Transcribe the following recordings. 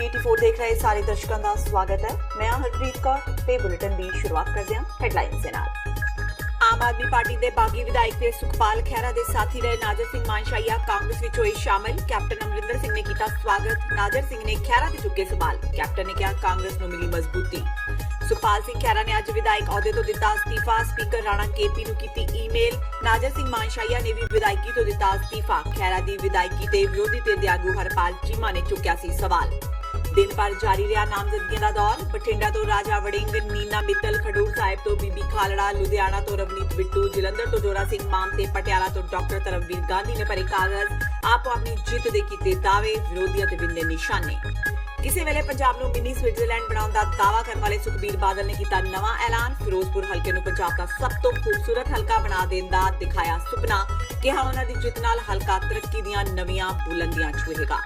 ਪੰਜਾਬੀ 84 ਦੇਖ ਰਹੇ ਸਾਰੇ ਦਰਸ਼ਕਾਂ ਦਾ ਸਵਾਗਤ ਹੈ। ਮੈਂ ਹਰਪ੍ਰੀਤ ਕੌਰ ਤੇ ਬੁਲੇਟਿਨ ਦੀ ਸ਼ੁਰੂਆਤ ਕਰਦੇ ਹਾਂ ਹੈਡਲਾਈਨਸ ਦੇ ਨਾਲ। ਆਮ ਆਦਮੀ ਪਾਰਟੀ ਦੇ ਬਾਗੀ ਵਿਧਾਇਕ ਤੇ ਸੁਖਪਾਲ ਖਹਿਰਾ ਦੇ ਸਾਥੀ ਰਹੇ ਨਾਜ਼ਰ ਸਿੰਘ ਮਾਨਸ਼ਾਹੀਆ ਕਾਂਗਰਸ ਵਿੱਚ ਹੋਏ ਸ਼ਾਮਲ। ਕੈਪਟਨ ਅਮਰਿੰਦਰ ਸਿੰਘ ਨੇ ਕੀਤਾ ਸਵਾਗਤ। ਨਾਜ਼ਰ ਸਿੰਘ ਨੇ ਖਹਿਰਾ ਤੇ ਚੁੱਕੇ ਸਵਾਲ। ਕੈਪਟਨ ਨੇ ਕਿਹਾ ਕਾਂਗਰਸ ਨੂੰ ਮਿਲੀ ਮਜ਼ਬੂਤੀ। ਸੁਖਪਾਲ ਸਿੰਘ ਖਹਿਰਾ ਨੇ ਅੱਜ ਵਿਧਾਇਕ ਅਹੁਦੇ ਤੋਂ ਦਿੱਤਾ ਅਸਤੀਫਾ। ਸਪੀਕਰ ਰਾਣਾ ਕੇਪੀ ਨੂੰ ਕੀਤੀ ਈਮੇਲ। ਨਾਜ਼ਰ ਸਿੰਘ ਮਾਨਸ਼ਾਹੀਆ ਨੇ ਵੀ ਵਿਧਾਇਕੀ ਤੋਂ ਦਿੱਤਾ ਅਸਤੀਫਾ। ਖਹਿਰਾ ਦੀ ਵਿਧਾਇਕੀ ਤੇ ਵਿਰੋਧੀ ਧਿਰ ਦੇ ਆਗੂ ਹਰਪਾਲ ਚੀਮਾ ਨੇ ਚੁੱਕਿਆ ਸੀ ਸਵਾਲ। दिन भर जारी रहा नामजदगियां दा दौर। बठिंडा तो राजा वड़िंग, नीना मित्तल, खडूर साहिब तो बीबी खालड़ा, लुधियाना तो रवनीत बिट्टू, जलंधर तो जोरा सिंह मान ते पटियाला तो डॉक्टर धर्मवीर गांधी ने भरे कागज। आपो अपनी जित दे कीते दावे, विरोधियां ते विंदे निशाने। किसी वेले पंजाब नूं मिनी स्विट्जरलैंड बनाउण दा दावा करन वाले सुखबीर बादल ने कीता नवां ऐलान। फिरोजपुर हलके नूं पंजाब दा सब तो खूबसूरत हलका बना देण दा दिखाया सुपना। किहा उन्हां दी जित नाल हलका तरक्की दीआं नवीआं बुलंदियां छूहेगा।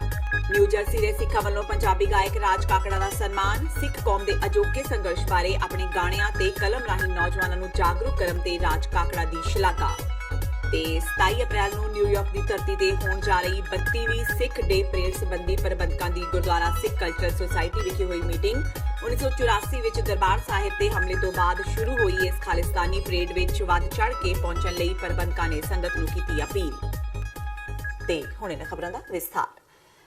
न्यू जर्सी ਦੇ ਸਿੱਖਾਂ ਵੱਲੋਂ ਪੰਜਾਬੀ ਗਾਇਕ ਰਾਜ ਕਾਕੜਾ ਦਾ ਸਨਮਾਨ। ਸਿੱਖ ਕੌਮ ਦੇ ਅਜੋਕੇ ਸੰਘਰਸ਼ ਬਾਰੇ ਆਪਣੇ ਗਾਣਿਆਂ ਤੇ ਕਲਮ ਰਾਹੀਂ ਨੌਜਵਾਨਾਂ ਨੂੰ ਜਾਗਰੂਕ ਕਰਨ ਤੇ ਰਾਜ ਕਾਕੜਾ ਦੀ ਸ਼ਲਾਘਾ। ਤੇ 27 ਅਪ੍ਰੈਲ ਨੂੰ ਨਿਊਯਾਰਕ ਦੀ ਧਰਤੀ ਤੇ ਹੋਣ ਜਾ ਰਹੀ 32ਵੀਂ ਸਿੱਖ ਡੇ ਪਰੇਡ ਸੰਬੰਧੀ ਪ੍ਰਬੰਧਕਾਂ ਦੀ ਗੁਰਦੁਆਰਾ ਸਿੱਖ ਕਲਚਰਲ ਸੁਸਾਇਟੀ ਵਿਖੇ ਹੋਈ ਮੀਟਿੰਗ। 1984 ਵਿੱਚ ਦਰਬਾਰ ਸਾਹਿਬ ਤੇ ਹਮਲੇ ਤੋਂ ਬਾਅਦ ਸ਼ੁਰੂ ਹੋਈ ਇਸ ਖਾਲਿਸਤਾਨੀ ਪਰੇਡ ਵਿੱਚ ਵੱਧ ਚੜ੍ਹ ਕੇ ਪਹੁੰਚਣ ਲਈ ਪ੍ਰਬੰਧਕਾਂ ਨੇ ਸੰਗਤ ਨੂੰ ਕੀਤੀ ਅਪੀਲ। ਤੇ ਹੁਣ ਇਹਨਾਂ ਖਬਰਾਂ ਦਾ ਵਿਸਥਾਰ।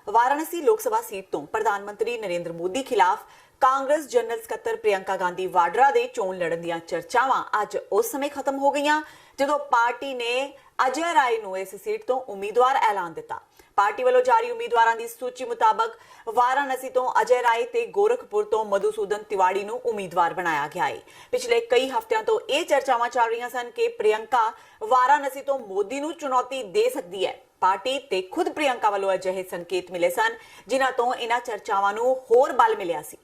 वाराणसी लोकसभा सीट तो प्रधानमंत्री नरेंद्र मोदी खिलाफ कांग्रेस जनरल ਸਕੱਤਰ प्रियंका गांधी वाड्रा ਦੇ ਚੋਣ ਲੜਨ ਦੀਆਂ ਚਰਚਾਵਾਂ ਅੱਜ ਉਸ ਸਮੇਂ ਖਤਮ ਹੋ ਗਈਆਂ ਜਦੋਂ ਪਾਰਟੀ ਨੇ ਅਜੇ ਰਾਏ ਨੂੰ ਇਸ ਸੀਟ ਤੋਂ ਉਮੀਦਵਾਰ ਐਲਾਨ ਦਿੱਤਾ। ਪਾਰਟੀ ਵੱਲੋਂ ਜਾਰੀ ਉਮੀਦਵਾਰਾਂ ਦੀ ਸੂਚੀ ਮੁਤਾਬਕ ਵਾਰਾਣਸੀ ਤੋਂ ਅਜੇ ਰਾਏ ਤੇ ਗੋਰਖਪੁਰ ਤੋਂ ਮਧੂਸੂਦਨ ਤਿਵਾੜੀ ਨੂੰ ਉਮੀਦਵਾਰ ਬਣਾਇਆ ਗਿਆ ਹੈ। ਪਿਛਲੇ ਕਈ ਹਫ਼ਤਿਆਂ ਤੋਂ ਇਹ ਚਰਚਾਵਾਂ ਚੱਲ ਰਹੀਆਂ ਸਨ ਕਿ ਪ੍ਰਿਯੰਕਾ ਵਾਰਾਣਸੀ ਤੋਂ ਮੋਦੀ ਨੂੰ ਚੁਣੌਤੀ ਦੇ ਸਕਦੀ ਹੈ। ਪਾਰਟੀ ਤੇ ਖੁਦ ਪ੍ਰਿਯੰਕਾ ਵੱਲੋਂ ਅਜਿਹੇ ਸੰਕੇਤ ਮਿਲੇ ਸਨ ਜਿਨ੍ਹਾਂ ਤੋਂ ਇਹਨਾਂ ਚਰਚਾਵਾਂ ਨੂੰ ਹੋਰ ਬਲ ਮਿਲਿਆ ਸੀ।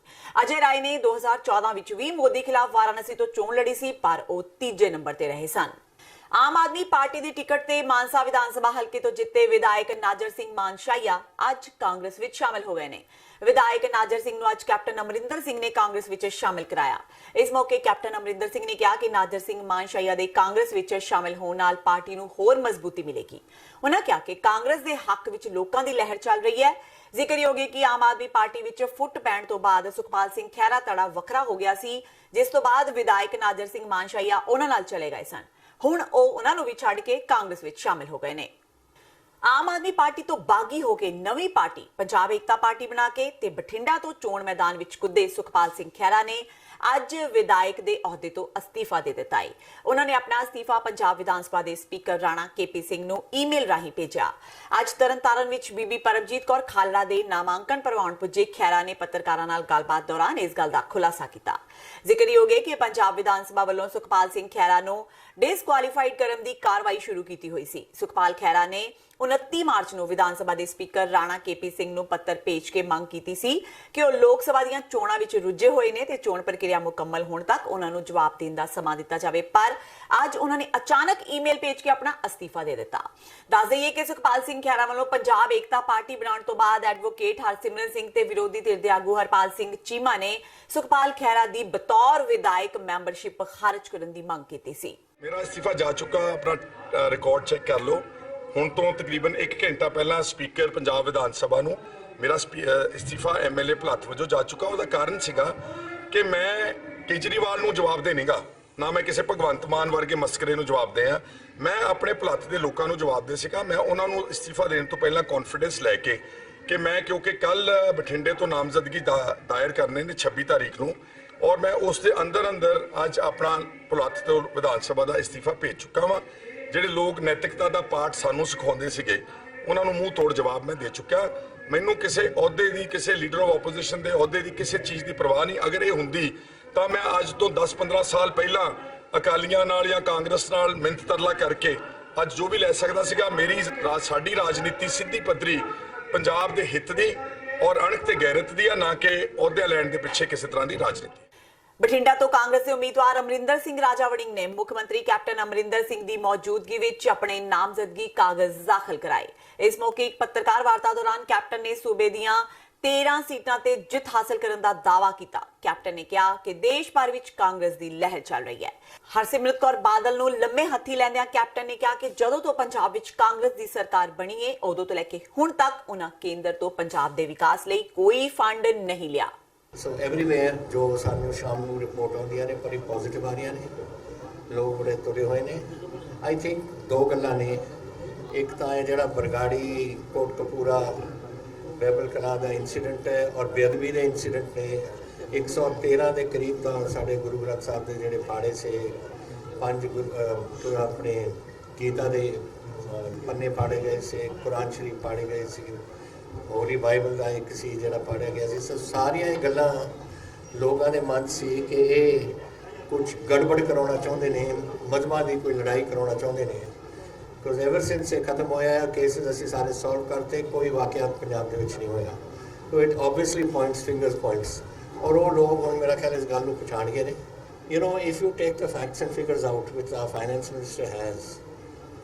ਅਜੇ ਰਾਏ ਨੇ 2014 ਵਿੱਚ ਵੀ ਮੋਦੀ ਖਿਲਾਫ ਵਾਰਾਣਸੀ ਤੋਂ ਚੋਣ ਲੜੀ ਸੀ ਪਰ ਉਹ ਤੀਜੇ ਨੰਬਰ ਤੇ ਰਹੇ ਸਨ। ਆਮ ਆਦਮੀ ਪਾਰਟੀ ਦੀ ਟਿਕਟ ਤੇ ਮਾਨਸਾ ਵਿਧਾਨ ਸਭਾ ਹਲਕੇ ਤੋਂ ਜਿੱਤੇ ਵਿਧਾਇਕ ਨਾਜ਼ਰ ਸਿੰਘ ਮਾਨਸ਼ਾਹੀਆ ਅੱਜ ਕਾਂਗਰਸ ਵਿੱਚ ਸ਼ਾਮਲ ਹੋ ਗਏ ਨੇ। ਵਿਧਾਇਕ ਨਾਜ਼ਰ ਸਿੰਘ ਨੂੰ ਅੱਜ ਕੈਪਟਨ ਅਮਰਿੰਦਰ ਸਿੰਘ ਨੇ ਕਾਂਗਰਸ ਵਿੱਚ ਸ਼ਾਮਲ ਕਰਾਇਆ। ਇਸ ਮੌਕੇ ਕੈਪਟਨ ਅਮਰਿੰਦਰ ਸਿੰਘ ਨੇ ਕਿਹਾ ਕਿ ਨਾਜ਼ਰ ਸਿੰਘ ਮਾਨਸ਼ਾਹੀਆ ਦੇ ਕਾਂਗਰਸ ਵਿੱਚ ਸ਼ਾਮਲ ਹੋਣ ਨਾਲ ਪਾਰਟੀ ਨੂੰ ਹੋਰ ਮਜ਼ਬੂਤੀ ਮਿਲੇਗੀ। ਉਹਨਾਂ ਕਿਹਾ ਕਿ ਕਾਂਗਰਸ ਦੇ ਹੱਕ ਵਿੱਚ ਲੋਕਾਂ ਦੀ ਲਹਿਰ ਚੱਲ ਰਹੀ ਹੈ। ਜ਼ਿਕਰਯੋਗ ਹੈ ਕਿ ਆਮ ਆਦਮੀ ਪਾਰਟੀ ਵਿੱਚ ਫੁੱਟ ਪੈਣ ਤੋਂ ਬਾਅਦ ਸੁਖਪਾਲ ਸਿੰਘ ਖਹਿਰਾ ਧੜਾ ਵੱਖਰਾ ਹੋ ਗਿਆ ਸੀ, ਜਿਸ ਤੋਂ ਬਾਅਦ ਵਿਧਾਇਕ ਨਾਜ਼ਰ ਸਿੰਘ ਮਾਨਸ਼ਾਹੀਆ ਉਹਨਾਂ ਨਾਲ ਚਲੇ ਗਏ ਸਨ। ਹੁਣ ਉਹ ਉਹਨਾਂ ਨੂੰ ਵੀ ਛੱਡ ਕੇ ਕਾਂਗਰਸ ਵਿੱਚ ਸ਼ਾਮਿਲ ਹੋ ਗਏ ਨੇ। ਆਮ ਆਦਮੀ ਪਾਰਟੀ ਤੋਂ ਬਾਗੀ ਹੋ ਕੇ ਨਵੀਂ ਪਾਰਟੀ ਪੰਜਾਬ ਏਕਤਾ ਪਾਰਟੀ ਬਣਾ ਕੇ ਤੇ ਬਠਿੰਡਾ ਤੋਂ ਚੋਣ ਮੈਦਾਨ ਵਿੱਚ ਕੁੱਦੇ ਸੁਖਪਾਲ ਸਿੰਘ ਖਹਿਰਾ ਨੇ ਅੱਜ ਵਿਧਾਇਕ ਦੇ ਅਹੁਦੇ ਤੋਂ ਅਸਤੀਫਾ ਦੇ ਦਿੱਤਾ ਹੈ। ਉਹਨਾਂ ਨੇ ਆਪਣਾ ਅਸਤੀਫਾ ਪੰਜਾਬ ਵਿਧਾਨ ਸਭਾ ਦੇ ਸਪੀਕਰ ਰਾਣਾ ਕੇਪੀ ਸਿੰਘ ਨੂੰ ਈਮੇਲ ਰਾਹੀਂ ਭੇਜਿਆ। ਅੱਜ ਤਰਨਤਾਰਨ ਵਿੱਚ ਬੀਬੀ ਪਰਮਜੀਤ ਕੌਰ ਖਾਲੜਾ ਦੇ ਨਾਮਾਂਕਨ ਭਰਵਾਉਣ ਪੁੱਜੇ ਖਹਿਰਾ ਨੇ ਪੱਤਰਕਾਰਾਂ ਨਾਲ ਗੱਲਬਾਤ ਦੌਰਾਨ ਇਸ ਗੱਲ ਦਾ ਖੁਲਾਸਾ ਕੀਤਾ। ਜ਼ਿਕਰਯੋਗ ਹੈ ਕਿ ਪੰਜਾਬ ਵਿਧਾਨ ਸਭਾ ਵੱਲੋਂ ਸੁਖਪਾਲ ਸਿੰਘ ਖਹਿਰਾ ਨੂੰ ਡਿਸਕੁਆਲੀਫਾਈਡ ਕਰਨ ਦੀ ਕਾਰਵਾਈ ਸ਼ੁਰੂ ਕੀਤੀ ਹੋਈ ਸੀ। ਸੁਖਪਾਲ ਖਹਿਰਾ ਨੇ 29 ਮਾਰਚ ਨੂੰ ਵਿਧਾਨ ਸਭਾ ਦੇ ਸਪੀਕਰ ਰਾਣਾ ਕੇਪੀ ਸਿੰਘ ਨੂੰ ਪੱਤਰ ਭੇਜ ਕੇ ਮੰਗ ਕੀਤੀ ਸੀ ਕਿ ਉਹ ਲੋਕ ਸਭਾ ਦੀਆਂ ਚੋਣਾਂ ਵਿੱਚ ਰੁੱਝੇ ਹੋਏ ਨੇ ਤੇ ਚੋਣ ਪ੍ਰਕਿਰਿਆ ਮੁਕੰਮਲ ਹੋਣ ਤੱਕ ਉਹਨਾਂ ਨੂੰ ਜਵਾਬ ਦੇਣ ਦਾ ਸਮਾਂ ਦਿੱਤਾ ਜਾਵੇ, ਪਰ ਅੱਜ ਉਹਨਾਂ ਨੇ ਅਚਾਨਕ ਈਮੇਲ ਭੇਜ ਕੇ ਆਪਣਾ ਅਸਤੀਫਾ ਦੇ ਦਿੱਤਾ। ਦੱਸ ਦਈਏ ਕਿ ਸੁਖਪਾਲ ਸਿੰਘ ਖਹਿਰਾ ਵੱਲੋਂ ਪੰਜਾਬ ਏਕਤਾ ਪਾਰਟੀ ਬਣਾਉਣ ਤੋਂ ਬਾਅਦ ਐਡਵੋਕੇਟ ਹਰਸਿਮਰਨ ਸਿੰਘ ਤੇ ਵਿਰੋਧੀ ਧਿਰ ਦੇ ਆਗੂ ਹਰਪਾਲ ਸਿੰਘ ਚੀਮਾ ਨੇ ਸੁਖਪਾਲ ਖਹਿਰਾ ਦੀ ਬਤੌਰ ਵਿਧਾਇਕ ਮੈਂਬਰਸ਼ਿਪ ਖਾਰਜ ਕਰਨ ਦੀ ਮੰਗ ਕੀਤੀ ਸੀ। ਮੇਰਾ ਅਸਤੀਫਾ ਜਾ ਚੁੱਕਾ, ਆਪਣਾ ਰਿਕਾਰਡ ਚੈੱਕ ਕਰ ਲਓ। ਹੁਣ ਤੋਂ ਤਕਰੀਬਨ 1 ਘੰਟਾ ਪਹਿਲਾਂ ਸਪੀਕਰ ਪੰਜਾਬ ਵਿਧਾਨ ਸਭਾ ਨੂੰ ਮੇਰਾ ਅਸਤੀਫਾ ਐਮਐਲਏ ਭਲੱਥ ਵਜੋਂ ਜਾ ਚੁੱਕਾ। ਉਹਦਾ ਕਾਰਨ ਸੀਗਾ ਕਿ ਮੈਂ ਕੇਜਰੀਵਾਲ ਨੂੰ ਜਵਾਬ ਦੇ ਨਹੀਂਗਾ, ਨਾ ਮੈਂ ਕਿਸੇ ਭਗਵੰਤ ਮਾਨ ਵਰਗੇ ਮਸਕਰੇ ਨੂੰ ਜਵਾਬ ਦੇ ਆ। ਮੈਂ ਆਪਣੇ ਭਲੱਥ ਦੇ ਲੋਕਾਂ ਨੂੰ ਜਵਾਬ ਦੇ ਸੀਗਾ। ਮੈਂ ਉਹਨਾਂ ਨੂੰ ਅਸਤੀਫਾ ਦੇਣ ਤੋਂ ਪਹਿਲਾਂ ਕੌਨਫੀਡੈਂਸ ਲੈ ਕੇ ਕਿ ਮੈਂ ਕਿਉਂਕਿ ਕੱਲ ਬਠਿੰਡੇ ਤੋਂ ਨਾਮਜ਼ਦਗੀ ਦਾਇਰ ਕਰਨੇ ਨੇ 26 ਤਾਰੀਖ ਨੂੰ, ਔਰ ਮੈਂ ਉਸ ਦੇ ਅੰਦਰ ਅੱਜ ਆਪਣਾ ਭਲੱਥ ਤੋਂ ਵਿਧਾਨ ਸਭਾ ਦਾ ਅਸਤੀਫਾ ਭੇਜ ਚੁੱਕਾ ਵਾਂ। ਜਿਹੜੇ ਲੋਕ ਨੈਤਿਕਤਾ ਦਾ ਪਾਠ ਸਾਨੂੰ ਸਿਖਾਉਂਦੇ ਸੀਗੇ ਉਹਨਾਂ ਨੂੰ ਮੂੰਹ ਤੋੜ ਜਵਾਬ ਮੈਂ ਦੇ ਚੁੱਕਿਆ। ਮੈਨੂੰ ਕਿਸੇ ਅਹੁਦੇ ਦੀ, ਕਿਸੇ ਲੀਡਰ ਆਫ ਆਪੋਜੀਸ਼ਨ ਦੇ ਅਹੁਦੇ ਦੀ, ਕਿਸੇ ਚੀਜ਼ ਦੀ ਪਰਵਾਹ ਨਹੀਂ। ਅਗਰ ਇਹ ਹੁੰਦੀ ਤਾਂ ਮੈਂ ਅੱਜ ਤੋਂ 10-15 ਸਾਲ ਪਹਿਲਾਂ ਅਕਾਲੀਆਂ ਨਾਲ ਜਾਂ ਕਾਂਗਰਸ ਨਾਲ ਮਿਹਨਤ ਤਰਲਾ ਕਰਕੇ ਅੱਜ ਜੋ ਵੀ ਲੈ ਸਕਦਾ ਸੀਗਾ। ਸਾਡੀ ਰਾਜਨੀਤੀ ਸਿੱਧੀ ਪੱਧਰੀ ਪੰਜਾਬ ਦੇ ਹਿੱਤ ਦੀ ਔਰ ਅਣਖ ਤੇ ਗੈਰਤ ਦੀ ਆ, ਨਾ ਕਿ ਅਹੁਦੇ ਲੈਣ ਦੇ ਪਿੱਛੇ ਕਿਸੇ ਤਰ੍ਹਾਂ ਦੀ ਰਾਜਨੀਤੀ। ਬਠਿੰਡਾ ਤੋਂ ਕਾਂਗਰਸ ਦੇ ਉਮੀਦਵਾਰ ਅਮਰਿੰਦਰ ਸਿੰਘ ਰਾਜਾ ਵੜਿੰਗ ਨੇ ਮੁੱਖ ਮੰਤਰੀ ਕੈਪਟਨ ਅਮਰਿੰਦਰ ਸਿੰਘ ਦੀ ਮੌਜੂਦਗੀ ਵਿੱਚ ਆਪਣੇ ਨਾਮਜ਼ਦਗੀ ਕਾਗਜ਼ ਦਾਖਲ ਕਰਾਏ। ਇਸ ਮੌਕੇ ਇੱਕ ਪੱਤਰਕਾਰ ਵਾਰਤਾ ਦੌਰਾਨ ਕੈਪਟਨ ਨੇ ਸੂਬੇ ਦੀਆਂ 13 ਸੀਟਾਂ ਤੇ ਜਿੱਤ ਹਾਸਲ ਕਰਨ ਦਾ ਦਾਅਵਾ ਕੀਤਾ। ਕੈਪਟਨ ਨੇ ਕਿਹਾ ਕਿ ਦੇਸ਼ ਭਰ ਵਿੱਚ ਕਾਂਗਰਸ ਦੀ ਲਹਿਰ ਚੱਲ ਰਹੀ ਹੈ। ਹਰਸਿਮਰਤ ਕੌਰ ਬਾਦਲ ਨੂੰ ਲੰਮੇ ਹੱਥੀ ਲੈਂਦਿਆਂ ਕੈਪਟਨ ਨੇ ਕਿਹਾ ਕਿ ਜਦੋਂ ਤੋਂ ਪੰਜਾਬ ਵਿੱਚ ਕਾਂਗਰਸ ਦੀ ਸਰਕਾਰ ਬਣੀ ਹੈ ਉਦੋਂ ਤੋਂ ਲੈ ਕੇ ਹੁਣ ਤੱਕ ਉਹਨਾਂ ਕੇਂਦਰ ਤੋਂ ਪੰਜਾਬ ਦੇ ਵਿਕਾਸ ਲਈ ਕੋਈ ਫੰਡ ਨਹੀਂ ਲਿਆ। ਸੋ ਐਵਰੀਵੇਅਰ ਜੋ ਸਾਨੂੰ ਸ਼ਾਮ ਨੂੰ ਰਿਪੋਰਟ ਆਉਂਦੀਆਂ ਨੇ ਬੜੀ ਪੋਜ਼ਿਟਿਵ ਆ ਰਹੀਆਂ ਨੇ, ਲੋਕ ਬੜੇ ਤੁਰੇ ਹੋਏ ਨੇ। ਆਈ ਥਿੰਕ ਦੋ ਗੱਲਾਂ ਨੇ, ਇੱਕ ਤਾਂ ਇਹ ਜਿਹੜਾ ਬਰਗਾੜੀ ਕੋਟਕਪੂਰਾ ਬੈਬਲ ਕਲਾਂ ਦਾ ਇੰਸੀਡੈਂਟ ਹੈ ਔਰ ਬੇਅਦਬੀ ਦੇ ਇੰਸੀਡੈਂਟ ਨੇ। 113 ਦੇ ਕਰੀਬ ਤਾਂ ਸਾਡੇ ਗੁਰੂ ਗ੍ਰੰਥ ਸਾਹਿਬ ਦੇ ਜਿਹੜੇ ਪਾੜੇ ਸੇ 5 ਆਪਣੇ ਗੀਤਾ ਦੇ ਪੰਨੇ ਪਾੜੇ ਗਏ ਸੀ, ਕੁਰਾਨ ਸ਼ਰੀਫ ਪਾੜੇ ਗਏ ਸੀ, ਹੋਲੀ ਬਾਈਬਲ ਦਾ ਇੱਕ ਸੀ ਜਿਹੜਾ ਪੜ੍ਹਿਆ ਗਿਆ ਸੀ। ਸੋ ਸਾਰੀਆਂ ਇਹ ਗੱਲਾਂ ਲੋਕਾਂ ਦੇ ਮਨ ਸੀ ਕਿ ਇਹ ਕੁਝ ਗੜਬੜ ਕਰਾਉਣਾ ਚਾਹੁੰਦੇ ਨੇ, ਮਜ਼ਹਬਾਂ ਦੀ ਕੋਈ ਲੜਾਈ ਕਰਾਉਣਾ ਚਾਹੁੰਦੇ ਨੇ। ਬਿਕੋਜ਼ ਐਵਰ ਸਿੰਸ ਇਹ ਖਤਮ ਹੋਇਆ ਕੇਸਿਸ ਅਸੀਂ ਸਾਰੇ ਸੋਲਵ ਕਰਤੇ, ਕੋਈ ਵਾਕਿਆ ਪੰਜਾਬ ਦੇ ਵਿੱਚ ਨਹੀਂ ਹੋਇਆ। So it obviously points fingers points ਔਰ ਉਹ ਲੋਕ ਹੁਣ ਮੇਰਾ ਖਿਆਲ ਇਸ ਗੱਲ ਨੂੰ ਪਛਾਣ ਗਏ ਨੇ। You know if you take the facts and figures out which are finance minister has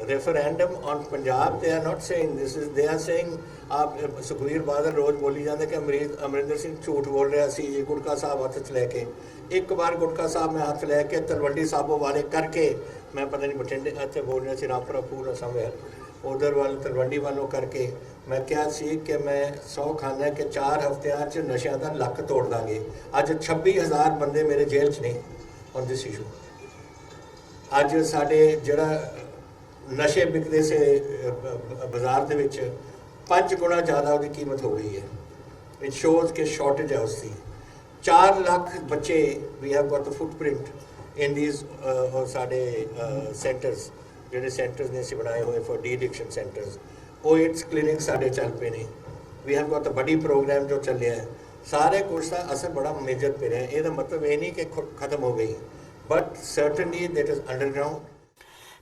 referendum on Punjab, they are not saying this is, they are saying आप सुखबीर बादल रोज बोली जाते कि अमरिंदर सिंह झूठ बोल रहा सी जी गुटका साहब हथ च लैके। एक बार गुटका साहब मैं हथ लैके तलवंडी साबो वाले करके मैं पता नहीं बठिंडे इतने बोल रहा सी रामपुरा पूरा समवेयर उधर वाल तलवंडी वालों करके मैं क्या सी कि मैं 100 खाना कि 4 हफ्तियां च नशा का लक तोड़ दांगे। अज 26,000 बंदे मेरे जेल च ने ऑन दिस इशू। अज साडे जिहड़ा नशे बिकते से बाजार के विच 5 गुणा ज़्यादा उसकी कीमत हो गई है। इट शोज़ कि शॉर्टेज है उसकी। 4 लाख बच्चे we have got the footprint in these साडे सेंटर्स जिहड़े सेंटर्स ने असीं बनाए हुए फॉर डी एडिक्शन सेंटर्स। वो एड्स क्लिनिक साडे चल पे ने। वी हैव गॉट द बड़ी प्रोग्राम जो चलिया है, सारे कुछ का असर बड़ा मेजर पे रहा है। ये मतलब ये नहीं कि खत्म हो गई, but certainly that is underground.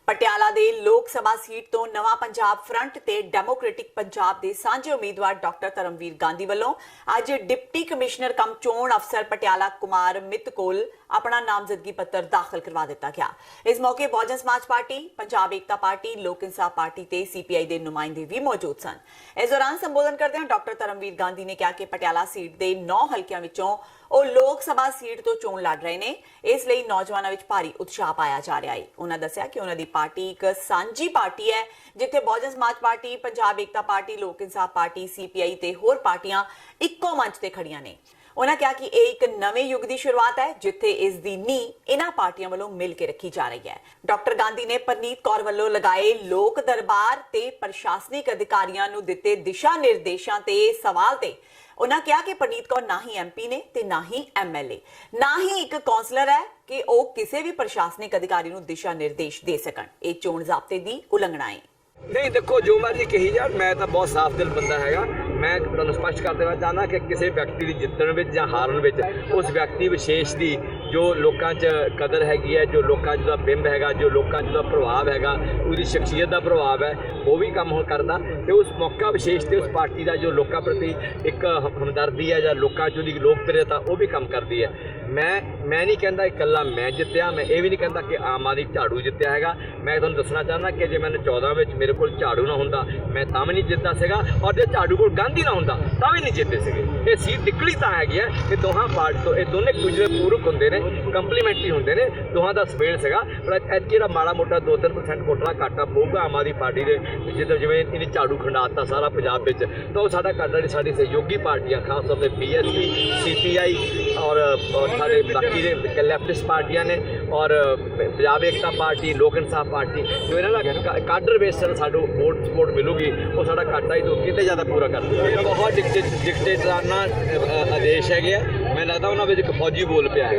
Patiala ਦੇ ਲੋਕ ਸਭਾ ਸੀਟ ਤੋਂ ਨਵਾਂ ਪੰਜਾਬ ਫਰੰਟ ਤੇ ਡੈਮੋਕ੍ਰੈਟਿਕ ਪੰਜਾਬ ਦੇ ਸਾਂਝੇ ਉਮੀਦਵਾਰ ਡਾਕਟਰ ਧਰਮਵੀਰ ਗਾਂਧੀ ਵੱਲੋਂ ਅੱਜ ਡਿਪਟੀ ਕਮਿਸ਼ਨਰ ਕਮ ਚੋਣ ਅਫਸਰ ਪਟਿਆਲਾ ਕੁਮਾਰ ਮਿੱਤ ਕੋਲ ਆਪਣਾ ਨਾਮਜ਼ਦਗੀ ਪੱਤਰ ਦਾਖਲ ਕਰਵਾ ਦਿੱਤਾ ਗਿਆ। ਇਸ ਮੌਕੇ ਬਹੁਜਨ ਸਮਾਜ ਪਾਰਟੀ, ਪੰਜਾਬ ਏਕਤਾ ਪਾਰਟੀ, ਲੋਕ ਇਨਸਾਫ ਪਾਰਟੀ ਤੇ ਸੀਪੀਆਈ ਦੇ ਨੁਮਾਇੰਦੇ ਵੀ ਮੌਜੂਦ ਸਨ। ਇਸ ਦੌਰਾਨ ਸੰਬੋਧਨ ਕਰਦਿਆਂ ਡਾਕਟਰ ਧਰਮਵੀਰ ਗਾਂਧੀ ਨੇ ਕਿਹਾ ਕਿ ਪਟਿਆਲਾ ਸੀਟ ਦੇ 9 ਹਲਕਿਆਂ ਵਿੱਚੋਂ ਉਹ ਲੋਕ ਸਭਾ ਸੀਟ ਤੋਂ ਚੋਣ ਲੜ ਰਹੇ ਨੇ, ਇਸ ਲਈ ਨੌਜਵਾਨਾਂ ਵਿੱਚ ਭਾਰੀ ਉਤਸ਼ਾਹ ਪਾਇਆ ਜਾ ਰਿਹਾ ਹੈ। ਉਹਨਾਂ ਦੱਸਿਆ ਕਿ ਉਹਨਾਂ ਦੀ ਪਾਰਟੀ ਇੱਕ ਸਾਂਝੀ ਪਾਰਟੀ ਹੈ ਜਿੱਥੇ ਬਹੁਜਨ ਸਮਾਜ ਪਾਰਟੀ, ਪੰਜਾਬ ਏਕਤਾ ਪਾਰਟੀ, ਲੋਕ ਇਨਸਾਫ ਪਾਰਟੀ, ਸੀਪੀਆਈ ਤੇ ਹੋਰ ਪਾਰਟੀਆਂ ਇੱਕੋ ਮੰਚ ਤੇ ਖੜੀਆਂ ਨੇ। ਉਹਨਾਂ ਕਿਹਾ ਕਿ ਇਹ ਇੱਕ ਨਵੇਂ ਯੁੱਗ ਦੀ ਸ਼ੁਰੂਆਤ ਹੈ ਜਿੱਥੇ ਇਸ ਦੀ ਨੀਂਹ ਇਹਨਾਂ ਪਾਰਟੀਆਂ ਵੱਲੋਂ ਮਿਲ ਕੇ ਰੱਖੀ ਜਾ ਰਹੀ ਹੈ। ਡਾਕਟਰ ਗਾਂਧੀ ਨੇ ਪਰਨੀਤ ਕੌਰ ਵੱਲੋਂ ਲਗਾਏ ਲੋਕ ਦਰਬਾਰ ਤੇ ਪ੍ਰਸ਼ਾਸਨਿਕ ਅਧਿਕਾਰੀਆਂ ਨੂੰ ਦਿੱਤੇ ਦਿਸ਼ਾ ਨਿਰਦੇਸ਼ਾਂ ਤੇ ਸਵਾਲ ਤੇ ਉਹਨਾਂ ਕਿਹਾ ਕਿ ਪਰਨੀਤ ਕੌਰ ਨਾ ਹੀ ਐਮਪੀ ਨੇ ਤੇ ਨਾ ਹੀ ਐਮਐਲਏ, ਨਾ ਹੀ ਇੱਕ ਕੌਂਸਲਰ ਹੈ ਕਿ ਉਹ ਕਿਸੇ ਵੀ ਪ੍ਰਸ਼ਾਸਨਿਕ ਅਧਿਕਾਰੀ ਨੂੰ ਦਿਸ਼ਾ ਨਿਰਦੇਸ਼ ਦੇ ਸਕਣ। ਇਹ ਚੋਣ ਜ਼ਾਬਤੇ ਦੀ ਉਲੰਘਣਾ ਹੈ। नहीं देखो जो मर्जी कही जा, मैं तो बहुत साफ दिल बंदा हैगा। मैं तुहानूं स्पष्ट कर देना चाहना कि किसी व्यक्ति की जितण विच जां हारण विच उस व्यक्ति विशेष की जो लोकां 'च कदर हैगी है, जो लोकां 'च दा बिंब हैगा, जो लोकां 'च दा प्रभाव हैगा, उसकी शख्सियत का प्रभाव है, वो भी काम हो करदा ते उस मौका विशेष ते उस पार्टी का जो लोकां प्रति एक हमदर्दी है जां लोकां 'च उहदी लोकप्रियता वो भी काम करती है। मैं नहीं कहता इकल्ला मैं जित्या, मैं ये भी नहीं कहता कि आम आदमी झाड़ू जित्या हैगा। मैं तुहानूं दसना चाहना कि जे मैंने 14 में मेरे को झाड़ू ना होंदा मैं तां भी नहीं जितदा सीगा, और जे झाड़ू को गांधी ना होंदा तां भी नहीं जितदे सीगे। ये सीट निकली तां हैगी है कि दोहां पार्टी तो ये दोने एक दूसरे पूरक हुंदे ने, कंप्लीमेंटरी हुंदे ने, दोहां दा समेल सीगा। पर ऐतकी जिहड़ा माड़ा मोटा 2-3% कोटा घाटा पਊਗਾ आम आदमी पार्टी दे जिद्दां जिवें इहने झाड़ू खंडाता सारा पंजाब विच, तां ओह साडा घाटा जिहड़ी साडी सहयोगी पार्टियां खास तौर ते बीएसपी, सीपीआई और सारे बाकी दे लैफ्टिस्ट पार्टियां ने और पंजाब एकता पार्टी, लोक इंसाफ पार्टी, जो इन्हां दा काडर बेस साडू वोट सपोर्ट मिलूगी वो साडा घाटा ही तो किते ज़्यादा पूरा कर देगा। बहुत डिक्टेटराना आदेश है। मैं लगता उन्होंने एक फौजी बोल पिया है,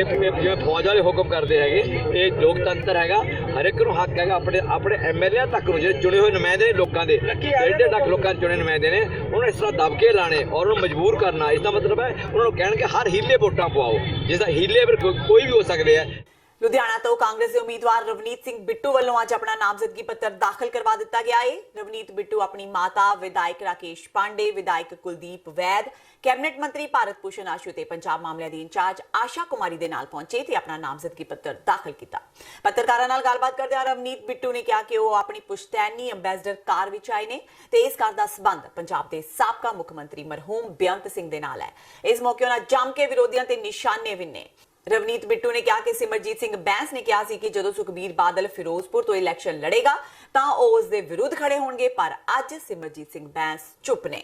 जिवें फौज वाले हुक्म करते हैं। ये लोकतंत्र हैगा, हर एक नूं हक हैगा अपने अपने एमएलए तक जो चुने हुए नुमाइंदे लोगों के एडे तक लोगों के चुने नुमाइंदे ने उन्होंने इस तरह दबके लाने और उन्होंने मजबूर करना। इसका मतलब है उन्होंने कहण कि हर हीले वोटां पवाओ, जिसका हीले फिर कोई भी हो सकते हैं। ਲੁਧਿਆਣਾ ਤੋਂ ਕਾਂਗਰਸ ਦੇ ਉਮੀਦਵਾਰ ਰਵਨੀਤ ਸਿੰਘ ਬਿੱਟੂ ਵੱਲੋਂ ਅੱਜ ਆਪਣਾ ਨਾਮਜ਼ਦਗੀ ਪੱਤਰ ਦਾਖਲ ਕਰਵਾ ਦਿੱਤਾ ਗਿਆ ਹੈ। ਰਵਨੀਤ ਬਿੱਟੂ ਆਪਣੀ ਮਾਤਾ ਵਿਧਾਇਕ ਰਾਕੇਸ਼ ਪਾਂਡੇ, ਵਿਧਾਇਕ ਕੁਲਦੀਪ ਵੈਦ, ਕੈਬਨਿਟ ਮੰਤਰੀ ਭਾਰਤ ਭੂਸ਼ਣ ਆਸ਼ੂ ਤੇ ਪੰਜਾਬ ਮਾਮਲਿਆਂ ਦੀ ਇੰਚਾਰਜ ਆਸ਼ਾ ਕੁਮਾਰੀ ਦੇ ਨਾਲ ਪਹੁੰਚੇ ਤੇ ਆਪਣਾ ਨਾਮਜ਼ਦਗੀ ਪੱਤਰ ਦਾਖਲ ਕੀਤਾ। ਪੱਤਰਕਾਰਾਂ ਨਾਲ ਗੱਲਬਾਤ ਕਰਦਿਆਂ ਰਵਨੀਤ ਬਿੱਟੂ ਨੇ ਕਿਹਾ ਕਿ ਉਹ ਆਪਣੀ ਪੁਸ਼ਤੈਨੀ ਅੰਬੈਸਡਰ ਕਾਰ ਵਿੱਚ ਆਏ ਨੇ ਤੇ ਇਸ ਕਾਰ ਦਾ ਸਬੰਧ ਪੰਜਾਬ ਦੇ ਸਾਬਕਾ ਮੁੱਖ ਮੰਤਰੀ ਮਰਹੂਮ ਬੇਅੰਤ ਸਿੰਘ ਦੇ ਨਾਲ ਹੈ। ਇਸ ਮੌਕੇ ਉਹਨਾਂ ਜੰਮ ਕੇ ਵਿਰੋਧੀਆਂ ਤੇ ਨਿਸ਼ਾਨੇ ਵਿੰਨੇ। ਰਵਨੀਤ ਬਿੱਟੂ ਨੇ ਕਿਹਾ ਕਿ ਸਿਮਰਜੀਤ ਸਿੰਘ ਬੈਂਸ ਨੇ ਕਿਹਾ ਸੀ ਕਿ ਜਦੋਂ ਸੁਖਬੀਰ ਬਾਦਲ ਫਿਰੋਜ਼ਪੁਰ ਤੋਂ ਇਲੈਕਸ਼ਨ ਲੜੇਗਾ ਤਾਂ ਉਹ ਉਸ ਦੇ ਵਿਰੁੱਧ ਖੜੇ ਹੋਣਗੇ, ਪਰ ਅੱਜ ਸਿਮਰਜੀਤ ਸਿੰਘ ਬੈਂਸ ਚੁੱਪ ਨੇ।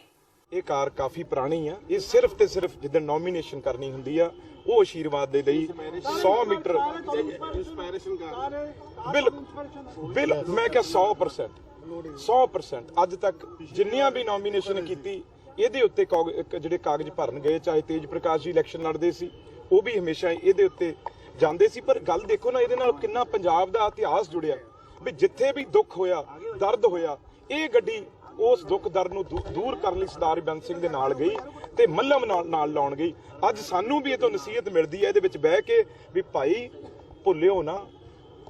ਇਹ ਕਾਰ ਕਾਫੀ ਪੁਰਾਣੀ ਆ। ਇਹ ਸਿਰਫ ਤੇ ਸਿਰਫ ਜਿੱਦਾਂ ਨੋਮੀਨੇਸ਼ਨ ਕਰਨੀ ਹੁੰਦੀ ਆ ਉਹ ਆਸ਼ੀਰਵਾਦ ਦੇ ਲਈ 100 ਮੀਟਰ ਬਿਲ ਮੈਂ ਕਿਹਾ 100% ਅੱਜ ਤੱਕ ਜਿੰਨੀਆਂ ਵੀ ਨੋਮੀਨੇਸ਼ਨ ਕੀਤੀ ਇਹਦੇ ਉੱਤੇ ਜਿਹੜੇ ਕਾਗਜ਼ ਭਰਨ ਗਏ, ਚਾਹੇ ਤੇਜ ਪ੍ਰਕਾਸ਼ ਜੀ ਇਲੈਕਸ਼ਨ ਲੜਦੇ ਸੀ ਉਹ ਵੀ ਹਮੇਸ਼ਾ ਇਹਦੇ ਉੱਤੇ ਜਾਂਦੇ ਸੀ। ਪਰ ਗੱਲ ਦੇਖੋ ਨਾ, ਇਹਦੇ ਨਾਲ ਕਿੰਨਾ ਪੰਜਾਬ ਦਾ ਇਤਿਹਾਸ ਜੁੜਿਆ ਵੀ ਜਿੱਥੇ ਵੀ ਦੁੱਖ ਹੋਇਆ, ਦਰਦ ਹੋਇਆ, ਇਹ ਗੱਡੀ ਉਸ ਦੁੱਖ ਦਰਦ ਨੂੰ ਦੂਰ ਕਰਨ ਲਈ ਸਰਦਾਰ ਬੇਅੰਤ ਸਿੰਘ ਦੇ ਨਾਲ ਗਈ ਤੇ ਮੱਲਮ ਨਾਲ ਲਾਉਣ ਗਈ। ਅੱਜ ਸਾਨੂੰ ਵੀ ਇਹ ਤੋਂ ਨਸੀਹਤ ਮਿਲਦੀ ਹੈ ਇਹਦੇ ਵਿੱਚ ਬਹਿ ਕੇ ਵੀ ਭਾਈ ਭੁੱਲਿਓ ਨਾ,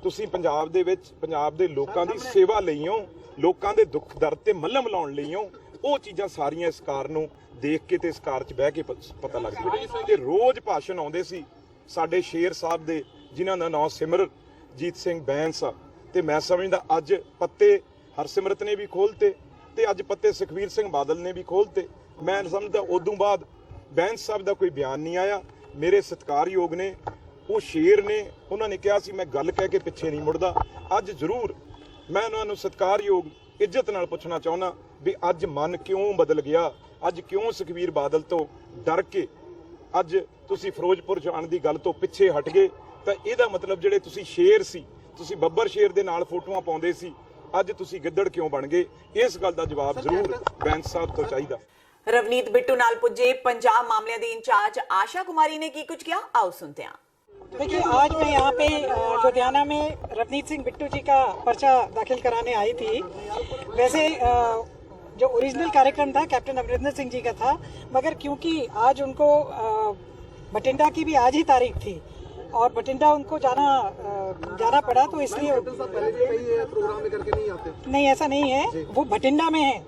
ਤੁਸੀਂ ਪੰਜਾਬ ਦੇ ਵਿੱਚ ਪੰਜਾਬ ਦੇ ਲੋਕਾਂ ਦੀ ਸੇਵਾ ਲਈ ਹੋ, ਲੋਕਾਂ ਦੇ ਦੁੱਖ ਦਰਦ ਤੇ ਮੱਲਮ ਲਾਉਣ ਲਈ ਹੋ। ਉਹ ਚੀਜ਼ਾਂ ਸਾਰੀਆਂ ਇਸ ਕਾਰ ਨੂੰ ਦੇਖ ਕੇ ਤੇ ਇਸ ਕਾਰ 'ਚ ਬਹਿ ਕੇ ਪਤਾ ਲੱਗਦਾ। ਤੇ ਰੋਜ਼ ਭਾਸ਼ਣ ਆਉਂਦੇ ਸੀ ਸਾਡੇ ਸ਼ੇਰ ਸਾਹਿਬ ਦੇ, ਜਿਨ੍ਹਾਂ ਦਾ ਨਾਮ ਸਿਮਰਜੀਤ ਸਿੰਘ ਬੈਂਸ ਆ। ਤੇ ਮੈਂ ਸਮਝਦਾ ਅੱਜ ਪੱਤੇ ਹਰਸਿਮਰਤ ਨੇ ਵੀ ਖੋਲ੍ਹਤੇ ਤੇ ਅੱਜ ਪੱਤੇ ਸੁਖਬੀਰ ਸਿੰਘ ਬਾਦਲ ਨੇ ਵੀ ਖੋਲ੍ਹਤੇ। ਮੈਂ ਸਮਝਦਾ ਉਦੋਂ ਬਾਅਦ ਬੈਂਸ ਸਾਹਿਬ ਦਾ ਕੋਈ ਬਿਆਨ ਨਹੀਂ ਆਇਆ। ਮੇਰੇ ਸਤਿਕਾਰਯੋਗ ਨੇ, ਉਹ ਸ਼ੇਰ ਨੇ, ਉਹਨਾਂ ਨੇ ਕਿਹਾ ਸੀ ਮੈਂ ਗੱਲ ਕਹਿ ਕੇ ਪਿੱਛੇ ਨਹੀਂ ਮੁੜਦਾ। ਅੱਜ ਜ਼ਰੂਰ ਮੈਂ ਉਹਨਾਂ ਨੂੰ ਸਤਿਕਾਰਯੋਗ ਇੱਜ਼ਤ ਨਾਲ ਪੁੱਛਣਾ ਚਾਹੁੰਦਾ ਵੀ ਅੱਜ ਮਨ ਕਿਉਂ ਬਦਲ ਗਿਆ, ਅੱਜ ਕਿਉਂ ਸੁਖਬੀਰ ਬਾਦਲ ਤੋਂ ਡਰ ਕੇ ਅੱਜ ਤੁਸੀਂ ਫਿਰੋਜ਼ਪੁਰ ਜਾਣ ਦੀ ਗੱਲ ਤੋਂ ਪਿੱਛੇ ਹਟ ਗਏ। ਤਾਂ ਇਹਦਾ ਮਤਲਬ ਜਿਹੜੇ ਤੁਸੀਂ ਸ਼ੇਰ ਸੀ, ਤੁਸੀਂ ਬੱਬਰ ਸ਼ੇਰ ਦੇ ਨਾਲ ਫੋਟੋਆਂ ਪਾਉਂਦੇ ਸੀ, ਅੱਜ ਤੁਸੀਂ ਗਿੱਦੜ ਕਿਉਂ ਬਣ ਗਏ? ਇਸ ਗੱਲ ਦਾ ਜਵਾਬ ਜ਼ਰੂਰ ਬੈਂਸ ਸਾਹਿਬ ਤੋਂ ਚਾਹੀਦਾ। ਰਵਨੀਤ ਬਿੱਟੂ नाल पुजे पंजाब मामले की इंचार्ज आशा कुमारी ने की कुछ किया, आओ सुनते हैं। देखिए, आज मैं यहाँ पे लुधियाना में रवनीत सिंह बिट्टू जी का पर्चा दाखिल कराने आई थी। वैसे जो ओरिजिनल कार्यक्रम था कैप्टन अमरिंदर सिंह जी का था, मगर क्योंकि आज उनको बठिंडा की भी आज ही तारीख थी और बठिंडा उनको जाना पड़ा, तो इसलिए प्रोग्राम में करके नहीं आते। नहीं, ऐसा नहीं है, वो बठिंडा में है।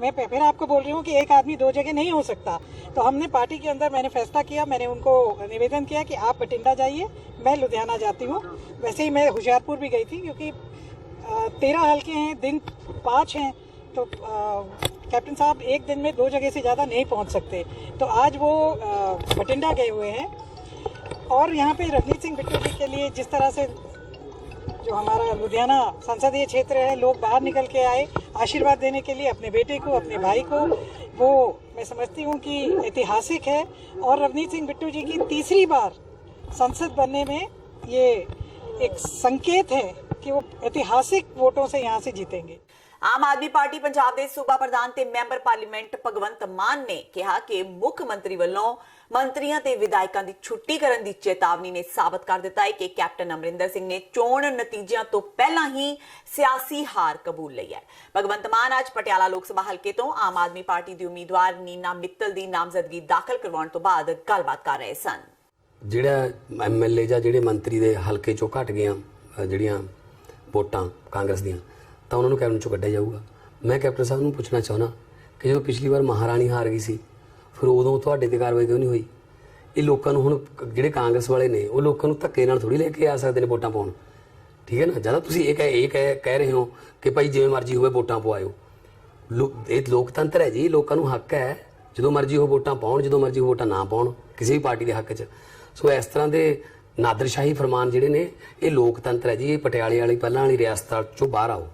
मैं फिर आपको बोल रही हूँ कि एक आदमी दो जगह नहीं हो सकता। तो हमने पार्टी के अंदर मैंने फैसला किया, मैंने उनको निवेदन किया कि आप बठिंडा जाइए, मैं लुधियाना जाती हूँ। वैसे ही मैं होशियारपुर भी गई थी क्योंकि 13 हल्के हैं, दिन 5 हैं, तो कैप्टन साहब एक दिन में 2 जगह से ज़्यादा नहीं पहुँच सकते। तो आज वो बठिंडा गए हुए हैं। और यहाँ पे रवनीत सिंह बिट्टू जी के लिए जिस तरह से जो हमारा लुधियाना संसदीय क्षेत्र है, लोग बाहर निकल के आए आशीर्वाद देने के लिए अपने बेटे को, अपने भाई को, वो मैं समझती हूँ कि ऐतिहासिक है। और रवनीत सिंह बिट्टू जी की तीसरी बार संसद बनने में ये एक संकेत है कि वो ऐतिहासिक वोटों से यहाँ से जीतेंगे। आम आदमी पार्टी पंजाब ਦੇ ਸੂਬਾ ਪ੍ਰਧਾਨ ਤੇ ਮੈਂਬਰ ਪਾਰਲੀਮੈਂਟ ਭਗਵੰਤ ਮਾਨ ਨੇ ਕਿਹਾ ਕਿ ਮੁੱਖ ਮੰਤਰੀ ਵੱਲੋਂ ਮੰਤਰੀਆਂ ਤੇ ਵਿਧਾਇਕਾਂ ਦੀ ਛੁੱਟੀ ਕਰਨ ਦੀ ਚੇਤਾਵਨੀ ਨੇ ਸਾਬਤ ਕਰ ਦਿੱਤਾ ਹੈ ਕਿ ਕੈਪਟਨ ਅਮਰਿੰਦਰ ਸਿੰਘ ਨੇ ਚੋਣ ਨਤੀਜਿਆਂ ਤੋਂ ਪਹਿਲਾਂ ਹੀ ਸਿਆਸੀ ਹਾਰ ਕਬੂਲ ਲਈ ਹੈ। ਭਗਵੰਤ ਮਾਨ ਅੱਜ ਪਟਿਆਲਾ ਲੋਕ ਸਭਾ ਹਲਕੇ ਤੋਂ ਆਮ ਆਦਮੀ ਪਾਰਟੀ ਦੀ ਉਮੀਦਵਾਰ ਨੀਨਾ ਮਿੱਤਲ ਦੀ ਨਾਮਜ਼ਦਗੀ ਦਾਖਲ ਕਰਵਾਉਣ ਤੋਂ ਬਾਅਦ ਗੱਲਬਾਤ ਕਰ ਰਹੇ ਸਨ। ਜਿਹੜਾ ਐਮਐਲਏ ਜਾਂ ਜਿਹੜੇ ਮੰਤਰੀ ਦੇ ਹਲਕੇ ਚੋਂ ਘਟ ਗਈਆਂ ਜਿਹੜੀਆਂ ਵੋਟਾਂ ਕਾਂਗਰਸ ਦੀਆਂ, ਤਾਂ ਉਹਨਾਂ ਨੂੰ ਕੈਬਨਿਟ ਚੋਂ ਕੱਢਿਆ ਜਾਊਗਾ। ਮੈਂ ਕੈਪਟਨ ਸਾਹਿਬ ਨੂੰ ਪੁੱਛਣਾ ਚਾਹੁੰਦਾ ਕਿ ਜਦੋਂ ਪਿਛਲੀ ਵਾਰ ਮਹਾਰਾਣੀ ਹਾਰ ਗਈ ਸੀ, ਫਿਰ ਉਦੋਂ ਤੁਹਾਡੇ ਤੇ ਕਾਰਵਾਈ ਕਿਉਂ ਨਹੀਂ ਹੋਈ? ਇਹ ਲੋਕਾਂ ਨੂੰ ਹੁਣ ਜਿਹੜੇ ਕਾਂਗਰਸ ਵਾਲੇ ਨੇ ਉਹ ਲੋਕਾਂ ਨੂੰ ਧੱਕੇ ਨਾਲ ਥੋੜੀ ਲੈ ਕੇ ਆ ਸਕਦੇ ਨੇ ਵੋਟਾਂ ਪਾਉਣ, ਠੀਕ ਹੈ ਨਾ? ਜਦੋਂ ਤੁਸੀਂ ਇਹ ਕਹਿ ਰਹੇ ਹੋ ਕਿ ਭਾਈ ਜਿਵੇਂ ਮਰਜ਼ੀ ਹੋਵੇ ਵੋਟਾਂ ਪਵਾਇਓ, ਇਹ ਲੋਕਤੰਤਰ ਹੈ ਜੀ, ਲੋਕਾਂ ਨੂੰ ਹੱਕ ਹੈ ਜਦੋਂ ਮਰਜ਼ੀ ਉਹ ਵੋਟਾਂ ਪਾਉਣ, ਜਦੋਂ ਮਰਜ਼ੀ ਉਹ ਵੋਟਾਂ ਨਾ ਪਾਉਣ ਕਿਸੇ ਵੀ ਪਾਰਟੀ ਦੇ ਹੱਕ 'ਚ। ਸੋ ਇਸ ਤਰ੍ਹਾਂ ਦੇ ਨਾਦਰਸ਼ਾਹੀ ਫਰਮਾਨ ਜਿਹੜੇ ਨੇ, ਇਹ ਲੋਕਤੰਤਰ ਹੈ ਜੀ। ਇਹ ਪਟਿਆਲੇ ਵਾਲੀ ਪਹਿਲਾਂ ਵਾਲੀ ਰਿਆਸਤ ਚੋਂ ਬਾਹਰ ਆਓ।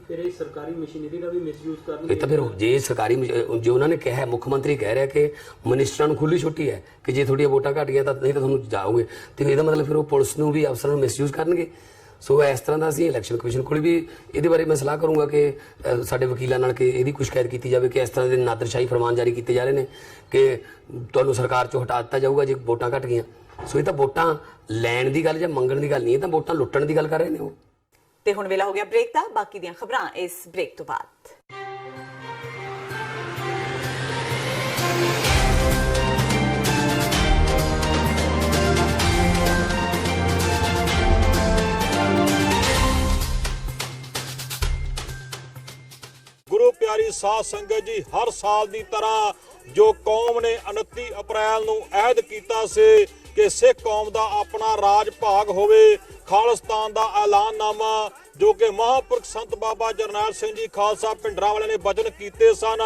ਫਿਰ ਇਹ ਸਰਕਾਰੀ ਮਸ਼ੀਨਰੀ ਦਾ ਵੀ ਮਿਸਯੂਜ਼ ਕਰਨਗੇ। ਇਹ ਤਾਂ ਫਿਰ ਜੇ ਸਰਕਾਰੀ ਜੇ ਉਹਨਾਂ ਨੇ ਕਿਹਾ, ਮੁੱਖ ਮੰਤਰੀ ਕਹਿ ਰਿਹਾ ਕਿ ਮਨਿਸਟਰਾਂ ਨੂੰ ਖੁੱਲੀ ਛੁੱਟੀ ਹੈ ਕਿ ਜੇ ਤੁਹਾਡੀਆਂ ਵੋਟਾਂ ਘਟ ਗਈਆਂ ਤਾਂ ਨਹੀਂ ਤਾਂ ਤੁਹਾਨੂੰ ਜਾਓਗੇ, ਤੇ ਇਹਦਾ ਮਤਲਬ ਫਿਰ ਉਹ ਪੁਲਿਸ ਨੂੰ ਵੀ, ਅਫਸਰਾਂ ਨੂੰ ਮਿਸਯੂਜ਼ ਕਰਨਗੇ। ਸੋ ਇਸ ਤਰ੍ਹਾਂ ਦਾ ਅਸੀਂ ਇਲੈਕਸ਼ਨ ਕਮਿਸ਼ਨ ਕੋਲ ਵੀ ਇਹਦੇ ਬਾਰੇ ਮੈਂ ਸਲਾਹ ਕਰੂੰਗਾ ਕਿ ਸਾਡੇ ਵਕੀਲਾਂ ਨਾਲ ਕਿ ਇਹਦੀ ਕੋਈ ਸ਼ਿਕਾਇਤ ਕੀਤੀ ਜਾਵੇ ਕਿ ਇਸ ਤਰ੍ਹਾਂ ਦੇ ਨਾਦਰਸ਼ਾਹੀ ਫਰਮਾਨ ਜਾਰੀ ਕੀਤੇ ਜਾ ਰਹੇ ਨੇ ਕਿ ਤੁਹਾਨੂੰ ਸਰਕਾਰ ਚੋਂ ਹਟਾ ਦਿੱਤਾ ਜਾਊਗਾ ਜੇ ਵੋਟਾਂ ਘਟ ਗਈਆਂ। ਸੋ ਇਹ ਤਾਂ ਵੋਟਾਂ ਲੈਣ ਦੀ ਗੱਲ ਜਾਂ ਮੰਗਣ ਦੀ ਗੱਲ ਨਹੀਂ, ਇਹ ਤਾਂ ਵੋਟਾਂ ਲੁੱਟਣ ਦੀ ਗੱਲ ਕਰ ਰਹੇ ਨੇ ਉਹ। ਤੇ ਹੁਣ ਵੇਲਾ ਹੋ ਗਿਆ ਬ੍ਰੇਕ ਦਾ। ਬਾਕੀ ਦੀਆਂ ਖਬਰਾਂ ਇਸ ਬ੍ਰੇਕ ਤੋਂ ਬਾਅਦ। ਸਾਧ ਸੰਗਤ ਜੀ, ਹਰ ਸਾਲ ਦੀ ਤਰ੍ਹਾਂ ਜੋ ਕੌਮ ਨੇ 29 ਅਪ੍ਰੈਲ ਨੂੰ ਅਹਿਦ ਕੀਤਾ ਸੀ ਕਿ ਸਿੱਖ ਕੌਮ ਦਾ ਆਪਣਾ ਰਾਜ ਭਾਗ ਹੋਵੇ, ਖਾਲਿਸਤਾਨ ਦਾ ਐਲਾਨਨਾਮਾ ਜੋ ਕਿ ਮਹਾਂਪੁਰਖ ਸੰਤ ਬਾਬਾ ਜਰਨੈਲ ਸਿੰਘ ਜੀ ਖਾਲਸਾ ਭਿੰਡਰਾਂ ਵਾਲੇ ਨੇ ਵਚਨ ਕੀਤੇ ਸਨ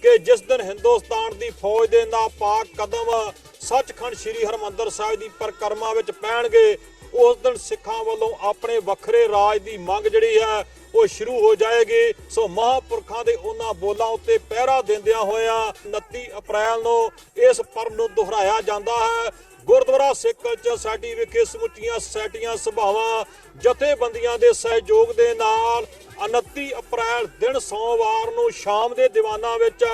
ਕਿ ਜਿਸ ਦਿਨ ਹਿੰਦੁਸਤਾਨ ਦੀ ਫੌਜ ਦੇ ਨਾਪਾਕ ਕਦਮ ਸੱਚਖੰਡ ਸ੍ਰੀ ਹਰਿਮੰਦਰ ਸਾਹਿਬ ਦੀ ਪਰਿਕਰਮਾ ਵਿੱਚ ਪੈਣਗੇ, ਉਸ ਦਿਨ ਸਿੱਖਾਂ ਵੱਲੋਂ ਆਪਣੇ ਵੱਖਰੇ ਰਾਜ ਦੀ ਮੰਗ ਜਿਹੜੀ ਹੈ ਉਹ ਸ਼ੁਰੂ ਹੋ ਜਾਏਗੀ। ਸੋ ਮਹਾਂਪੁਰਖਾਂ ਦੇ ਉਹਨਾਂ ਬੋਲਾਂ ਉੱਤੇ ਪਹਿਰਾ ਦਿੰਦਿਆਂ ਹੋਇਆਂ 29 ਅਪ੍ਰੈਲ ਨੂੰ ਇਸ ਪਰਬ ਨੂੰ ਦੁਹਰਾਇਆ ਜਾਂਦਾ ਹੈ। ਗੁਰਦੁਆਰਾ ਸਿੱਖ ਕਲਚਰ ਸੋਸਾਇਟੀ ਵਿਖੇ ਸਮੁੱਚੀਆਂ ਸੁਸਾਇਟੀਆਂ ਸਭਾਵਾਂ ਜਥੇਬੰਦੀਆਂ ਦੇ ਸਹਿਯੋਗ ਦੇ ਨਾਲ 29 ਅਪ੍ਰੈਲ ਦਿਨ ਸੋਮਵਾਰ ਨੂੰ ਸ਼ਾਮ ਦੇ ਦੀਵਾਨਾਂ ਵਿੱਚ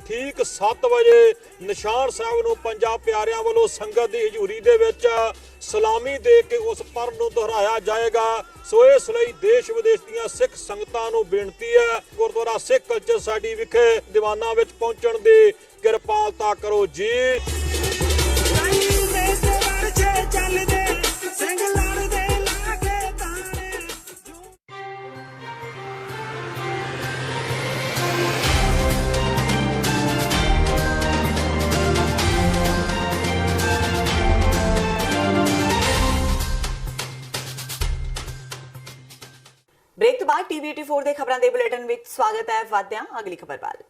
ਠੀਕ 7 ਵਜੇ ਨਿਸ਼ਾਨ ਸਾਹਿਬ ਨੂੰ ਪੰਜਾਂ ਪਿਆਰਿਆਂ ਵੱਲੋਂ ਸੰਗਤ ਦੀ ਹਜ਼ੂਰੀ ਦੇ ਵਿੱਚ ਸਲਾਮੀ ਦੇ ਕੇ ਉਸ ਪਰਬ ਨੂੰ ਦੁਹਰਾਇਆ ਜਾਏਗਾ। ਸੋ ਇਸ ਲਈ ਦੇਸ਼ ਵਿਦੇਸ਼ ਦੀਆਂ ਸਿੱਖ ਸੰਗਤਾਂ ਨੂੰ ਬੇਨਤੀ ਹੈ, ਗੁਰਦੁਆਰਾ ਸਿੱਖ ਕਲਚਰ ਸੋਸਾਇਟੀ ਵਿਖੇ ਦੀਵਾਨਾਂ ਵਿੱਚ ਪਹੁੰਚਣ ਦੀ ਕਿਰਪਾਲਤਾ ਕਰੋ ਜੀ। ਬ੍ਰੇਕ ਤੋਂ ਬਾਅਦ ਟੀਵੀ 84 ਦੇ ਖਬਰਾਂ ਦੇ ਬੁਲੇਟਿਨ ਵਿੱਚ ਸਵਾਗਤ ਹੈ। ਵਾਧਿਆਂ ਅਗਲੀ ਖਬਰ ਵੱਲ।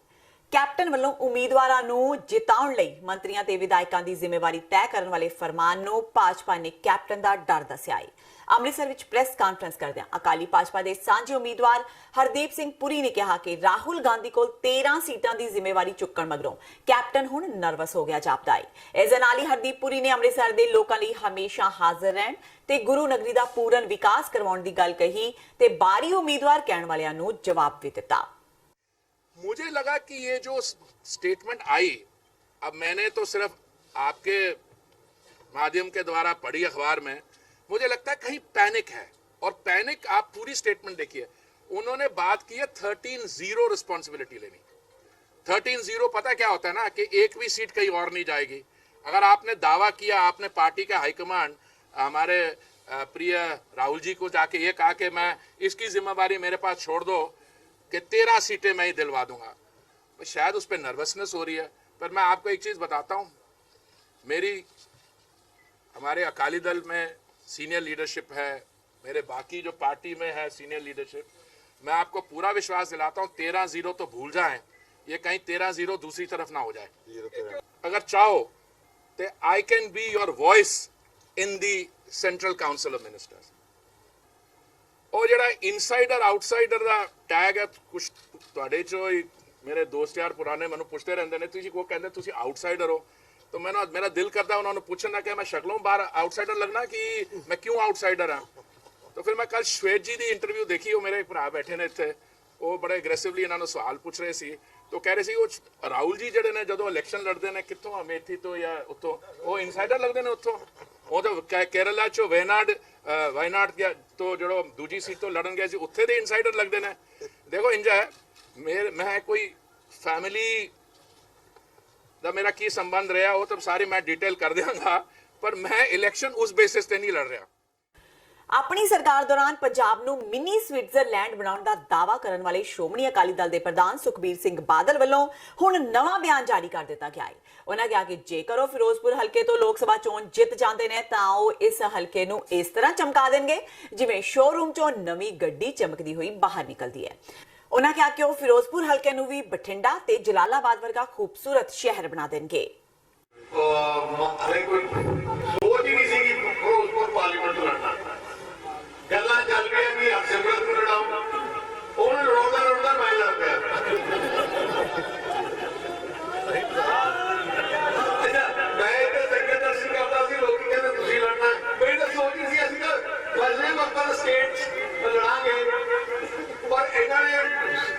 ਕੈਪਟਨ ਵੱਲੋਂ ਉਮੀਦਵਾਰਾਂ ਨੂੰ ਜਿਤਾਉਣ ਲਈ ਮੰਤਰੀਆਂ ਤੇ ਵਿਧਾਇਕਾਂ ਦੀ ਜ਼ਿੰਮੇਵਾਰੀ ਤੈਅ ਕਰਨ ਵਾਲੇ ਫਰਮਾਨ ਨੂੰ ਭਾਜਪਾ ਨੇ ਕੈਪਟਨ ਦਾ ਡਰ ਦੱਸਿਆ ਹੈ। ਅੰਮ੍ਰਿਤਸਰ ਵਿੱਚ ਪ੍ਰੈਸ ਕਾਨਫਰੰਸ ਕਰਦਿਆਂ ਅਕਾਲੀ ਭਾਜਪਾ ਦੇ ਸਾਂਝੇ ਉਮੀਦਵਾਰ ਹਰਦੀਪ ਸਿੰਘ ਪੁਰੀ ਨੇ ਕਿਹਾ ਕਿ ਰਾਹੁਲ ਗਾਂਧੀ ਕੋਲ 13 ਸੀਟਾਂ ਦੀ ਜ਼ਿੰਮੇਵਾਰੀ ਚੁੱਕਣ ਮਗਰੋਂ ਕੈਪਟਨ ਹੁਣ ਨਰਵਸ ਹੋ ਗਿਆ ਜਾਪਦਾ ਹੈ। ਇਸ ਦੇ ਨਾਲ ਹੀ ਹਰਦੀਪ ਪੁਰੀ ਨੇ ਅੰਮ੍ਰਿਤਸਰ ਦੇ ਲੋਕਾਂ ਲਈ ਹਮੇਸ਼ਾ ਹਾਜ਼ਰ ਰਹਿਣ ਤੇ ਗੁਰੂ ਨਗਰੀ ਦਾ ਪੂਰਨ ਵਿਕਾਸ ਕਰਵਾਉਣ ਦੀ ਗੱਲ ਕਹੀ ਤੇ ਬਾਰੀ ਉਮੀਦਵਾਰ ਕਹਿਣ ਵਾਲਿਆਂ ਨੂੰ ਜਵਾਬ ਵੀ ਦਿੱਤਾ। मुझे लगा कि ये जो स्टेटमेंट आई, अब मैंने तो सिर्फ आपके माध्यम के द्वारा पढ़ी अखबार में, मुझे लगता है कहीं पैनिक है। और पैनिक, आप पूरी स्टेटमेंट देखिए, उन्होंने बात की है 13-0 रिस्पॉन्सिबिलिटी लेनी। 13-0 पता क्या होता है ना, कि एक भी सीट कहीं और नहीं जाएगी। अगर आपने दावा किया, आपने पार्टी का हाईकमांड हमारे प्रिय राहुल जी को जाके ये कहा कि मैं इसकी जिम्मेवारी मेरे पास छोड़ दो कि 13 सीटें मैं ही दिलवा दूंगा, तो शायद उस पर नर्वसनेस हो रही है। पर मैं आपको एक चीज़ बताता हूँ, मेरी हमारे अकाली दल में सीनियर लीडरशिप है, मेरे बाकी जो पार्टी में है सीनियर लीडरशिप, मैं आपको पूरा विश्वास दिलाता हूँ 13-0 तो भूल जाएं, ये कहीं 13-0 दूसरी तरफ ना हो जाए। अगर चाहो तो I can be your voice in the central council of ministers. और ਜਿਹੜਾ ਇਨਸਾਈਡਰ ਆਊਟਸਾਈਡਰ ਦਾ ਟੈਗ ਹੈ, ਕੁਝ ਤੁਹਾਡੇ ਚੋਂ ਹੀ ਮੇਰੇ ਦੋਸਤ ਯਾਰ ਪੁਰਾਣੇ ਮੈਨੂੰ ਪੁੱਛਦੇ ਰਹਿੰਦੇ ਨੇ, ਤੁਸੀਂ ਕੋ ਕਹਿੰਦੇ ਤੁਸੀਂ ਆਊਟਸਾਈਡਰ ਹੋ, तो मैं मेरा दिल करता है उन्होंने पूछना कि मैं शक्लों बाहर आउटसाइडर लगना कि मैं क्यों आउटसाइडर हाँ। तो फिर मैं कल श्वेत जी की इंटरव्यू देखी, वो मेरे भरा बैठे ने इत्थे, वो बड़े एग्रैसिवली इन्होंने सवाल पूछ रहे सी, तो कह रहे सी वो राहुल जी जिहड़े ने जदों इलैक्शन लड़ते हैं कितों अमेठी तो या उत्तों वो इनसाइडर लगते हैं उत्तों, वो तो केरला चो वायनाड तो जो दूजी सीट तो लड़न गए सी उत्थे दे इनसाइडर लगते हैं। देखो इंज है, मैं कोई फैमिली ਦਾ ਮੇਰਾ ਕੀ ਸੰਬੰਧ ਰਿਹਾ ਉਹ ਤਾਂ ਸਾਰੀ ਮੈਂ ਡਿਟੇਲ ਕਰ ਦਿਆਂਗਾ, ਪਰ ਮੈਂ ਇਲੈਕਸ਼ਨ ਉਸ ਬੇਸਿਸ ਤੇ ਨਹੀਂ ਲੜ ਰਿਹਾ। ਆਪਣੀ ਸਰਕਾਰ ਦੌਰਾਨ ਪੰਜਾਬ ਨੂੰ ਮਿਨੀ ਸਵਿਟਜ਼ਰਲੈਂਡ ਬਣਾਉਣ ਦਾ ਦਾਅਵਾ ਕਰਨ ਵਾਲੇ ਸ਼੍ਰੋਮਣੀ ਅਕਾਲੀ ਦਲ ਦੇ ਪ੍ਰਧਾਨ ਸੁਖਬੀਰ ਸਿੰਘ ਬਾਦਲ ਵੱਲੋਂ ਹੁਣ ਨਵਾਂ ਬਿਆਨ ਜਾਰੀ ਕਰ ਦਿੱਤਾ ਗਿਆ ਹੈ। ਉਹਨਾਂ ਕਿਹਾ ਕਿ ਜੇਕਰ ਉਹ ਫਿਰੋਜ਼ਪੁਰ ਹਲਕੇ ਤੋਂ ਲੋਕ ਸਭਾ ਚੋਣ ਜਿੱਤ ਜਾਂਦੇ ਨੇ ਤਾਂ ਉਹ ਇਸ ਹਲਕੇ ਨੂੰ ਇਸ ਤਰ੍ਹਾਂ ਚਮਕਾ ਦੇਣਗੇ ਜਿਵੇਂ ਸ਼ੋਰੂਮ ਚੋਂ ਨਵੀਂ ਗੱਡੀ ਚਮਕਦੀ ਹੋਈ ਬਾਹਰ ਨਿਕਲਦੀ ਹੈ। ਉਹਨਾਂ ਕਿਹਾ ਕਿ ਉਹ ਫਿਰੋਜ਼ਪੁਰ ਹਲਕੇ ਨੂੰ ਵੀ ਬਠਿੰਡਾ ਤੇ ਜਲਾਲਾਬਾਦ ਵਰਗਾ ਖੂਬਸੂਰਤ ਸ਼ਹਿਰ ਬਣਾ ਦੇਣਗੇ। ਹਲੇ ਕੋਈ ਸੋਚ ਹੀ ਨਹੀਂ ਸੀ ਕਿ ਫਿਰੋਜ਼ਪੁਰ ਪਾਰਲੀਮੈਂਟ ਲੜਨਾ, ਗੱਲਾਂ ਚੱਲ ਰਹੀਆਂ ਵੀ ਹਰਸਿਮਰਤ ਨੂੰ ਲੜਾਓ, ਉਹਨੂੰ ਲੜਾਉਂਦਾ ਮੈਂ ਲੜ ਪਿਆ। ਮੈਂ ਤਾਂ ਸੰਗਤ ਦਰਸ਼ਨ ਕਰਦਾ ਸੀ, ਲੋਕੀ ਕਹਿੰਦੇ ਤੁਸੀਂ ਲੜਨਾ, ਮੇਰੀ ਤਾਂ ਸੋਚ ਨਹੀਂ ਸੀ ਅਸੀਂ ਤਾਂ ਫਸਲੇ ਮੱਕਰ ਸਟੇਟ ਲੜਾਂਗੇ, ਪਰ ਇਹਨਾਂ ਨੇ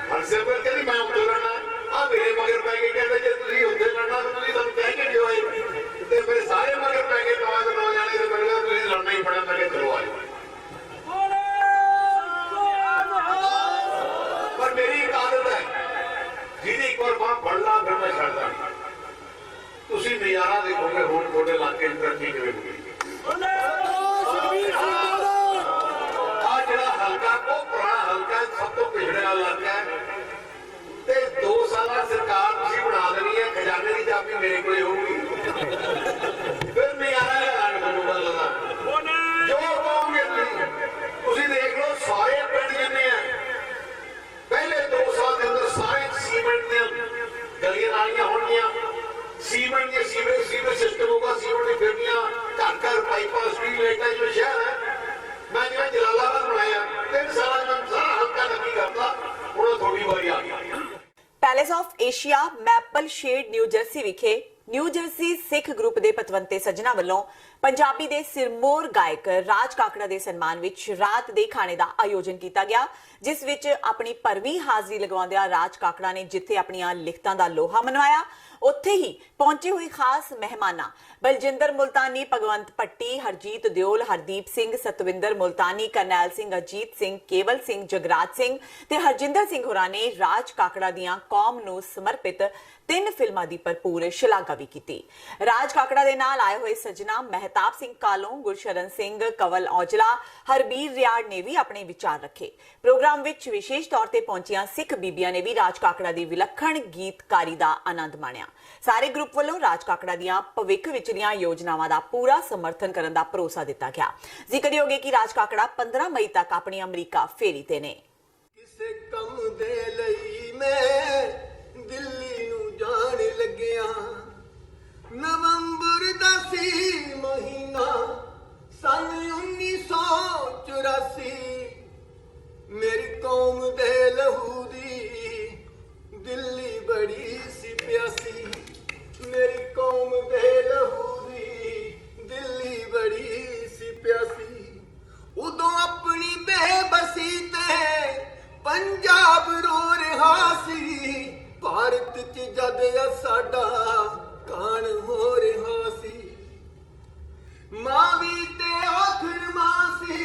ਹਰਸਿਮਰਤ ਕਹਿੰਦੀ ਮੈਂ ਉੱਥੇ ਲੜਨਾ, ਆ ਮੇਰੇ ਮਗਰ ਪੈ ਕੇ ਕਹਿੰਦੇ ਜੇ ਤੁਸੀਂ ਉੱਥੇ ਲੜਨਾ ਤਾਂ ਤੁਸੀਂ ਸਾਨੂੰ ਕਹਿ ਕੇ ਦਿਓ, ਤੇ ਮੇਰੇ ਸਾਰੇ ਮਗਰ ਪੈ ਕੇ of Asia Maple Shade New Jersey ਵਿਖੇ ਨਿਊ ਜਰਸੀ ਸਿੱਖ ਗਰੁੱਪ ਦੇ ਪਤਵੰਤੇ ਸੱਜਣਾ ਵੱਲੋਂ ਪੰਜਾਬੀ ਦੇ ਸਿਰਮੌਰ ਗਾਇਕ ਰਾਜ ਕਾਕੜਾ ਦੇ ਸਨਮਾਨ ਵਿੱਚ ਰਾਤ ਦੇ ਖਾਣੇ ਦਾ ਆਯੋਜਨ ਕੀਤਾ ਗਿਆ, ਜਿਸ ਵਿੱਚ ਆਪਣੀ ਭਰਵੀਂ ਹਾਜ਼ਰੀ ਲਗਵਾਉਂਦਿਆਂ ਰਾਜ ਕਾਕੜਾ ਨੇ ਜਿੱਥੇ ਆਪਣੀਆਂ ਲਿਖਤਾਂ ਦਾ ਲੋਹਾ ਮਨਵਾਇਆ, ਉੱਥੇ ਹੀ ਪਹੁੰਚੇ ਹੋਏ ਖਾਸ ਮਹਿਮਾਨਾਂ ਬਲਜਿੰਦਰ ਮੁਲਤਾਨੀ, ਭਗਵੰਤ ਪੱਟੀ, ਹਰਜੀਤ ਦਿਓਲ, ਹਰਦੀਪ ਸਿੰਘ, ਸਤਵਿੰਦਰ ਮੁਲਤਾਨੀ, ਕਰਨੈਲ ਸਿੰਘ, ਅਜੀਤ ਸਿੰਘ, ਕੇਵਲ ਸਿੰਘ, ਜਗਰਾਜ ਸਿੰਘ ਤੇ ਹਰਜਿੰਦਰ ਸਿੰਘ ਹੋਰਾਂ ਨੇ ਰਾਜ ਕਾਕੜਾ ਦੀਆਂ ਕੌਮ ਨੂੰ ਸਮਰਪਿਤ 3 ਫਿਲਮਾਂ ਦੀ ਭਰਪੂਰ ਸ਼ਲਾਘਾ ਵੀ ਕੀਤੀ। ਰਾਜ ਕਾਕੜਾ ਦੇ ਨਾਲ ਆਏ ਹੋਏ ਸੱਜਣਾ ਮਹਿਤਾਬ ਸਿੰਘ ਕਾਲੋਂ, ਗੁਰਸ਼ਰਨ ਸਿੰਘ, ਕਵਲ ਔਜਲਾ, ਹਰਬੀਰ ਰਿਆੜ ਨੇ ਵੀ ਆਪਣੇ ਵਿਚਾਰ ਰੱਖੇ। ਪ੍ਰੋਗਰਾਮ ਵਿੱਚ ਵਿਸ਼ੇਸ਼ ਤੌਰ ਤੇ ਪਹੁੰਚੀਆਂ ਸਿੱਖ ਬੀਬੀਆਂ ਨੇ ਵੀ ਰਾਜ ਕਾਕੜਾ ਦੀ ਵਿਲੱਖਣ ਗੀਤਕਾਰੀ ਦਾ ਆਨੰਦ ਮਾਣਿਆ। ਸਾਰੇ ਗਰੁੱਪ ਵੱਲੋਂ ਰਾਜ ਕਾਕੜਾ ਦੀਆਂ ਭਵਿੱਖ ਵਿਚਲੀਆਂ ਯੋਜਨਾਵਾਂ ਦਾ ਪੂਰਾ ਸਮਰਥਨ ਕਰਨ ਦਾ ਭਰੋਸਾ ਦਿੱਤਾ ਗਿਆ। ਜ਼ਿਕਰਯੋਗ ਹੈ ਕਿ ਰਾਜ ਕਾਕੜਾ 15 ਮਈ ਤੱਕ ਆਪਣੀ ਅਮਰੀਕਾ ਫੇਰੀ ਤੇ ਨੇ। ਕਿਸੇ ਕੰਮ ਦੇ ਲਈ ਮੈਂ ਦਿੱਲੀ ਨੂੰ ਜਾਣ ਲੱਗਿਆ, ਨਵੰਬਰ ਦਾ ਸੀ ਮਹੀਨਾ ਸੰਨ 1984, ਮੇਰੀ ਕੌਮ ਦੇ ਲਹੂ ਦੀ ਦਿੱਲੀ ਬੜੀ ਸੀ ਪਿਆਸੀ, ਮੇਰੀ ਕੌਮ ਦੇ ਲਹੂ ਦੀ ਦਿੱਲੀ ਬੜੀ ਸੀ ਪਿਆਸੀ, ਉਦੋਂ ਆਪਣੀ ਬੇਬਸੀ ਤੇ ਪੰਜਾਬ ਰੋ ਰਿਹਾ ਸੀ, ਭਾਰਤ 'ਚ ਜਦ ਸਾਡਾ ਕਾਣ ਹੋ ਰਿਹਾ ਸੀ, ਮਾਂ ਵੀ ਤੇ ਆਖਰ ਮਾਂ ਸੀ,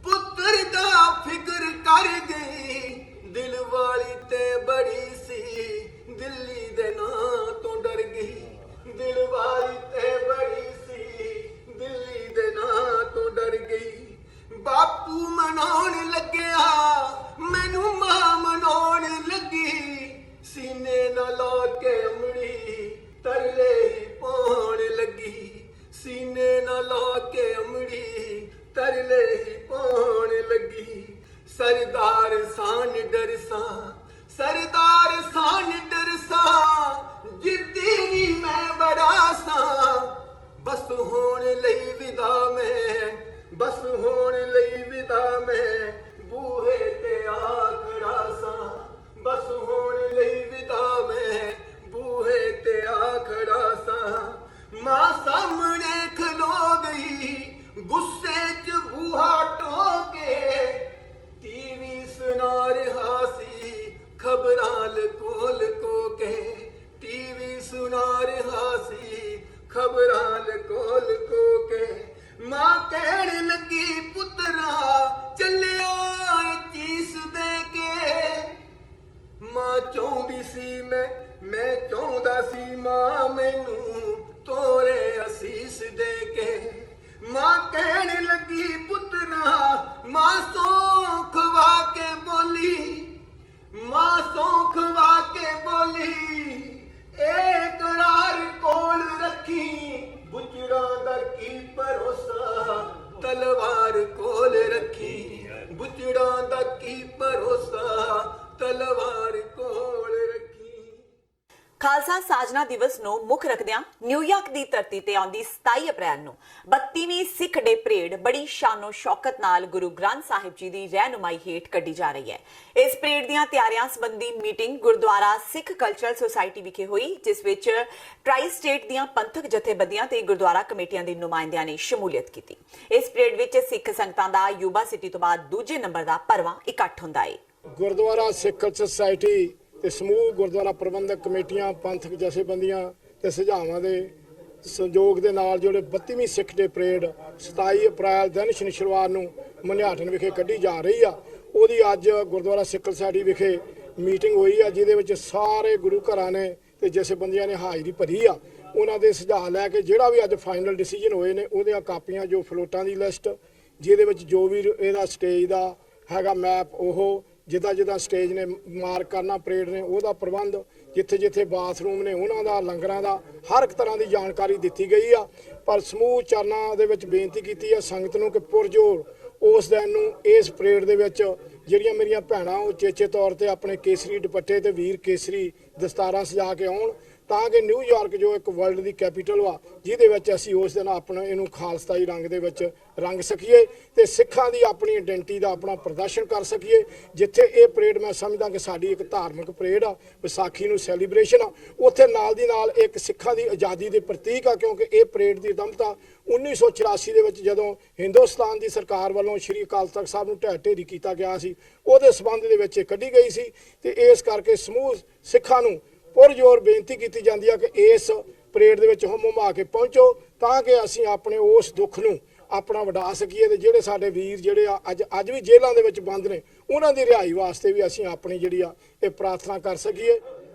ਪੁੱਤਰ ਦਾ ਫਿਕਰ ਕਰ ਗਈ, ਦਿਲ ਵਾਲੀ ਤੇ ਬੜੀ ਸੀ, ਦਿੱਲੀ ਦੇ ਨਾਂ ਤੋਂ ਡਰ ਗਈ, ਦਿਲ ਵਾਲੀ ਤੇ ਬੜੀ ਸੀ, ਦਿੱਲੀ ਦੇ ਨਾਂ ਤੋਂ ਡਰ ਗਈ, ਬਾਪੂ ਮਨਾਉਣ ਲੱਗਿਆ ਮੈਨੂੰ ਮਾਂ ਮਨਾਉਣ ਲੱਗੀ, ਸੀਨੇ ਨਾਲ ਲਾ ਕੇ ਅਮੜੀ ਤਰਲੇ ਹੀ ਪਾਉਣ ਲੱਗੀ, ਸੀਨੇ ਨਾਲ ਲਾ ਕੇ ਅਮੜੀ ਤਰਲੇ ਹੀ ਪਾਉਣ ਲੱਗੀ, ਸਰਦਾਰ ਸਾਨ ਡਰਸਾ, ਸਰਦਾਰ ਸਾਨ ਡਰਸਾ, ਜਿੱਦੀ ਨੀ ਮੈਂ ਬੜਾ ਸਾਂ, ਬਸ ਹੋਣ ਲਈ ਵਿਦਾ ਮੈਂ, ਬਸ ਹੋਣ ਲਈ ਵਿਦਾ ਮੈਂ, ਬੂਹੇ ਤੇ ਆ ਖੜਾ ਸਾਂ, ਬਸ ਹੋਣ ਲਈ ਵਿਦਾ ਮੈਂ, ਬੂਹੇ ਤੇ ਆ ਖੜਾ ਸਾਂ, ਮਾਂ ਸਾਹਮਣੇ ਖਲੋ ਗਈ ਗੁੱਸੇ 'ਚ ਬੂਹਾ ਟੋਕੇ, ਟੀਵੀ ਸੁਣਾ ਰਿਹਾ ਸੀ ਖਬਰਾਂ ਲਕੋ ਲਕੋ ਕੇ, ਟੀਵੀ ਸੁਣਾ ਰਿਹਾ ਸੀ ਖਬਰਾਂ ਲਕੋ ਲਕੋ ਕੇ, ਮਾਂ ਕਹਿਣ ਲੱਗੀ ਪੁੱਤਰਾ ਚੱਲਿਆ ਚੀਸ ਦੇ ਕੇ, ਮਾਂ ਚਾਹੁੰਦੀ ਸੀ ਮੈਂ ਚਾਹੁੰਦਾ ਸੀ ਮਾਂ ਮੈਨੂੰ ਤੋਰੇ ਅਸੀਸ ਦੇ ਕੇ, ਮਾਂ ਕਹਿਣ ਲੱਗੀ ਪੁੱਤਰਾ, ਮਾਂ ਸੌਂ ਖਵਾ ਕੇ ਬੋਲੀ, ਮਾਂ ਸੌਂ ਖਵਾ ਕੇ ਬੋਲੀ, ਇਹ ਕਰਾਰ ਕੋਲ ਰੱਖੀ, ਬੁੱਚੜਾਂ ਦਾ ਕੀ ਭਰੋਸਾ, ਤਲਵਾਰ ਕੋਲ ਰੱਖੀ, ਬੁੱਚੜਾਂ ਦਾ ਕੀ ਭਰੋਸਾ, ਤਲਵਾਰ ਕੋਲ ਰੱਖੀ। ਖਾਲਸਾ ਸਾਜਨਾ ਦਿਵਸ ਨੂੰ ਮੁੱਖ ਰੱਖਦਿਆਂ ਨਿਊਯਾਰਕ ਦੀ ਧਰਤੀ ਤੇ ਆਉਂਦੀ 27 ਅਪ੍ਰੈਲ ਨੂੰ 32ਵੀਂ ਸਿੱਖ ਡੇ ਪਰੇਡ ਬੜੀ ਸ਼ਾਨੋ ਸ਼ੌਕਤ ਨਾਲ ਗੁਰੂ ਗ੍ਰੰਥ ਸਾਹਿਬ ਜੀ ਦੀ ਰਹਿਨੁਮਾਈ ਹੇਠ ਕੱਢੀ ਜਾ ਰਹੀ ਹੈ। ਇਸ ਪਰੇਡ ਦੀਆਂ ਤਿਆਰੀਆਂ ਸੰਬੰਧੀ ਮੀਟਿੰਗ ਗੁਰਦੁਆਰਾ ਸਿੱਖ ਕਲਚਰਲ ਸੁਸਾਇਟੀ ਵਿਖੇ ਹੋਈ, ਜਿਸ ਵਿੱਚ ਟਰਾਈ ਸਟੇਟ ਦੀਆਂ ਪੰਥਕ ਜਥੇਬੰਦੀਆਂ ਤੇ ਗੁਰਦੁਆਰਾ ਕਮੇਟੀਆਂ ਦੇ ਨੁਮਾਇੰਦਿਆਂ ਨੇ ਸ਼ਮੂਲੀਅਤ ਕੀਤੀ। ਇਸ ਪਰੇਡ ਵਿੱਚ ਸਿੱਖ ਸੰਗਤਾਂ ਦਾ ਯੂਬਾ ਸਿਟੀ ਤੋਂ ਬਾਅਦ ਦੂਜੇ ਨੰਬਰ ਦਾ ਭਰਵਾਂ ਇਕੱਠ ਹੁੰਦਾ ਹੈ। ਗੁਰਦੁਆਰਾ ਸਿੱਖ ਕਲਚਰਲ ਸੁਸਾਇਟੀ ਤੇ ਸਮੂਹ ਗੁਰਦੁਆਰਾ ਪ੍ਰਬੰਧਕ ਕਮੇਟੀਆਂ, ਪੰਥਕ ਜਥੇਬੰਦੀਆਂ ਤੇ ਸੁਝਾਵਾਂ ਦੇ ਸੰਯੋਗ ਦੇ ਨਾਲ ਜਿਹੜੇ 32ਵੀਂ ਸਿੱਖ ਡੇ ਪਰੇਡ 27 ਅਪ੍ਰੈਲ ਦਿਨ ਸ਼ਨੀਵਾਰ ਨੂੰ ਮਨਿਆਟਨ ਵਿਖੇ ਕੱਢੀ ਜਾ ਰਹੀ ਆ, ਉਹਦੀ ਅੱਜ ਗੁਰਦੁਆਰਾ ਸਿੱਖ ਸੁਸਾਇਟੀ ਵਿਖੇ ਮੀਟਿੰਗ ਹੋਈ ਆ, ਜਿਹਦੇ ਵਿੱਚ ਸਾਰੇ ਗੁਰੂ ਘਰਾਂ ਨੇ ਤੇ ਜਥੇਬੰਦੀਆਂ ਨੇ ਹਾਜ਼ਰੀ ਭਰੀ ਆ। ਉਹਨਾਂ ਦੇ ਸੁਝਾਅ ਲੈ ਕੇ ਜਿਹੜਾ ਵੀ ਅੱਜ ਫਾਈਨਲ ਡਿਸੀਜਨ ਹੋਏ ਨੇ, ਉਹਦੀਆਂ ਕਾਪੀਆਂ, ਜੋ ਫਲੋਟਾਂ ਦੀ ਲਿਸਟ, ਜਿਹਦੇ ਵਿੱਚ ਜੋ ਵੀ ਇਹਦਾ ਸਟੇਜ ਦਾ ਹੈਗਾ ਮੈਪ, ਉਹ ਜਿੱਦਾਂ ਸਟੇਜ ਨੇ ਮਾਰਕ ਕਰਨਾ, ਪਰੇਡ ਨੇ ਉਹਦਾ ਪ੍ਰਬੰਧ, ਜਿੱਥੇ ਬਾਥਰੂਮ ਨੇ ਉਹਨਾਂ ਦਾ, ਲੰਗਰਾਂ ਦਾ, ਹਰ ਇੱਕ ਤਰ੍ਹਾਂ ਦੀ ਜਾਣਕਾਰੀ ਦਿੱਤੀ ਗਈ ਆ। ਪਰ ਸਮੂਹ ਚਰਨਾਂ ਦੇ ਵਿੱਚ ਬੇਨਤੀ ਕੀਤੀ ਆ ਸੰਗਤ ਨੂੰ ਕਿ ਪੁਰਜੋਰ ਉਸ ਦਿਨ ਨੂੰ ਇਸ ਪਰੇਡ ਦੇ ਵਿੱਚ ਜਿਹੜੀਆਂ ਮੇਰੀਆਂ ਭੈਣਾਂ ਉਹ ਚੇਚੇ ਤੌਰ ਤੇ ਆਪਣੇ ਕੇਸਰੀ ਦੁਪੱਟੇ ਤੇ ਵੀਰ ਕੇਸਰੀ ਦਸਤਾਰਾਂ ਸਜਾ ਕੇ ਆਉਣ, ਤਾਂ ਕਿ ਨਿਊਯਾਰਕ ਜੋ ਇੱਕ ਵਰਲਡ ਦੀ ਕੈਪੀਟਲ ਵਾ ਜਿਹਦੇ ਵਿੱਚ ਅਸੀਂ ਉਸ ਦਿਨ ਆਪਣਾ ਇਹਨੂੰ ਖਾਲਸਾਈ ਰੰਗ ਦੇ ਵਿੱਚ ਰੰਗ ਸਕੀਏ ਤੇ ਸਿੱਖਾਂ ਦੀ ਆਪਣੀ ਆਇਡੈਂਟੀ ਦਾ ਆਪਣਾ ਪ੍ਰਦਰਸ਼ਨ ਕਰ ਸਕੀਏ। ਜਿੱਥੇ ਇਹ ਪਰੇਡ ਮੈਂ ਸਮਝਦਾ ਕਿ ਸਾਡੀ ਇੱਕ ਧਾਰਮਿਕ ਪਰੇਡ ਆ, ਵਿਸਾਖੀ ਨੂੰ ਸੈਲੀਬ੍ਰੇਸ਼ਨ ਆ, ਉੱਥੇ ਨਾਲ ਦੀ ਨਾਲ ਇੱਕ ਸਿੱਖਾਂ ਦੀ ਆਜ਼ਾਦੀ ਦੇ ਪ੍ਰਤੀਕ ਆ, ਕਿਉਂਕਿ ਇਹ ਪਰੇਡ ਦੀ ਉਦਮਤਾ 1984 ਦੇ ਵਿੱਚ ਜਦੋਂ ਹਿੰਦੁਸਤਾਨ ਦੀ ਸਰਕਾਰ ਵੱਲੋਂ ਸ਼੍ਰੀ ਅਕਾਲ ਤਖਤ ਸਾਹਿਬ ਨੂੰ ਢਹਿ ਢੇਰੀ ਕੀਤਾ ਗਿਆ ਸੀ, ਉਹਦੇ ਸਬੰਧ ਦੇ ਵਿੱਚ ਇਹ ਕੱਢੀ ਗਈ ਸੀ। ਤੇ ਇਸ ਕਰਕੇ ਸਮੂਹ ਸਿੱਖਾਂ ਨੂੰ ਪੁਰਜ਼ੋਰ ਬੇਨਤੀ ਕੀਤੀ ਜਾਂਦੀ ਆ ਕਿ ਇਸ ਪਰੇਡ ਦੇ ਵਿੱਚ ਹੁਮ-ਹੁਮਾ ਕੇ ਪਹੁੰਚੋ ਤਾਂ ਕਿ ਅਸੀਂ ਆਪਣੇ ਉਸ ਦੁੱਖ ਨੂੰ ਆਪਣਾ ਵਡਾ ਸਕੀਏ ਤੇ ਜਿਹੜੇ ਸਾਡੇ ਵੀਰ ਜਿਹੜੇ ਆ ਅੱਜ ਵੀ ਜੇਲ੍ਹਾਂ ਦੇ ਵਿੱਚ ਬੰਦ ਨੇ ਉਹਨਾਂ ਦੀ ਰਿਹਾਈ ਵਾਸਤੇ ਵੀ ਅਸੀਂ ਆਪਣੀ ਜਿਹੜੀ ਆ ਇਹ ਪ੍ਰਾਰਥਨਾ ਕਰ ਸਕੀਏ।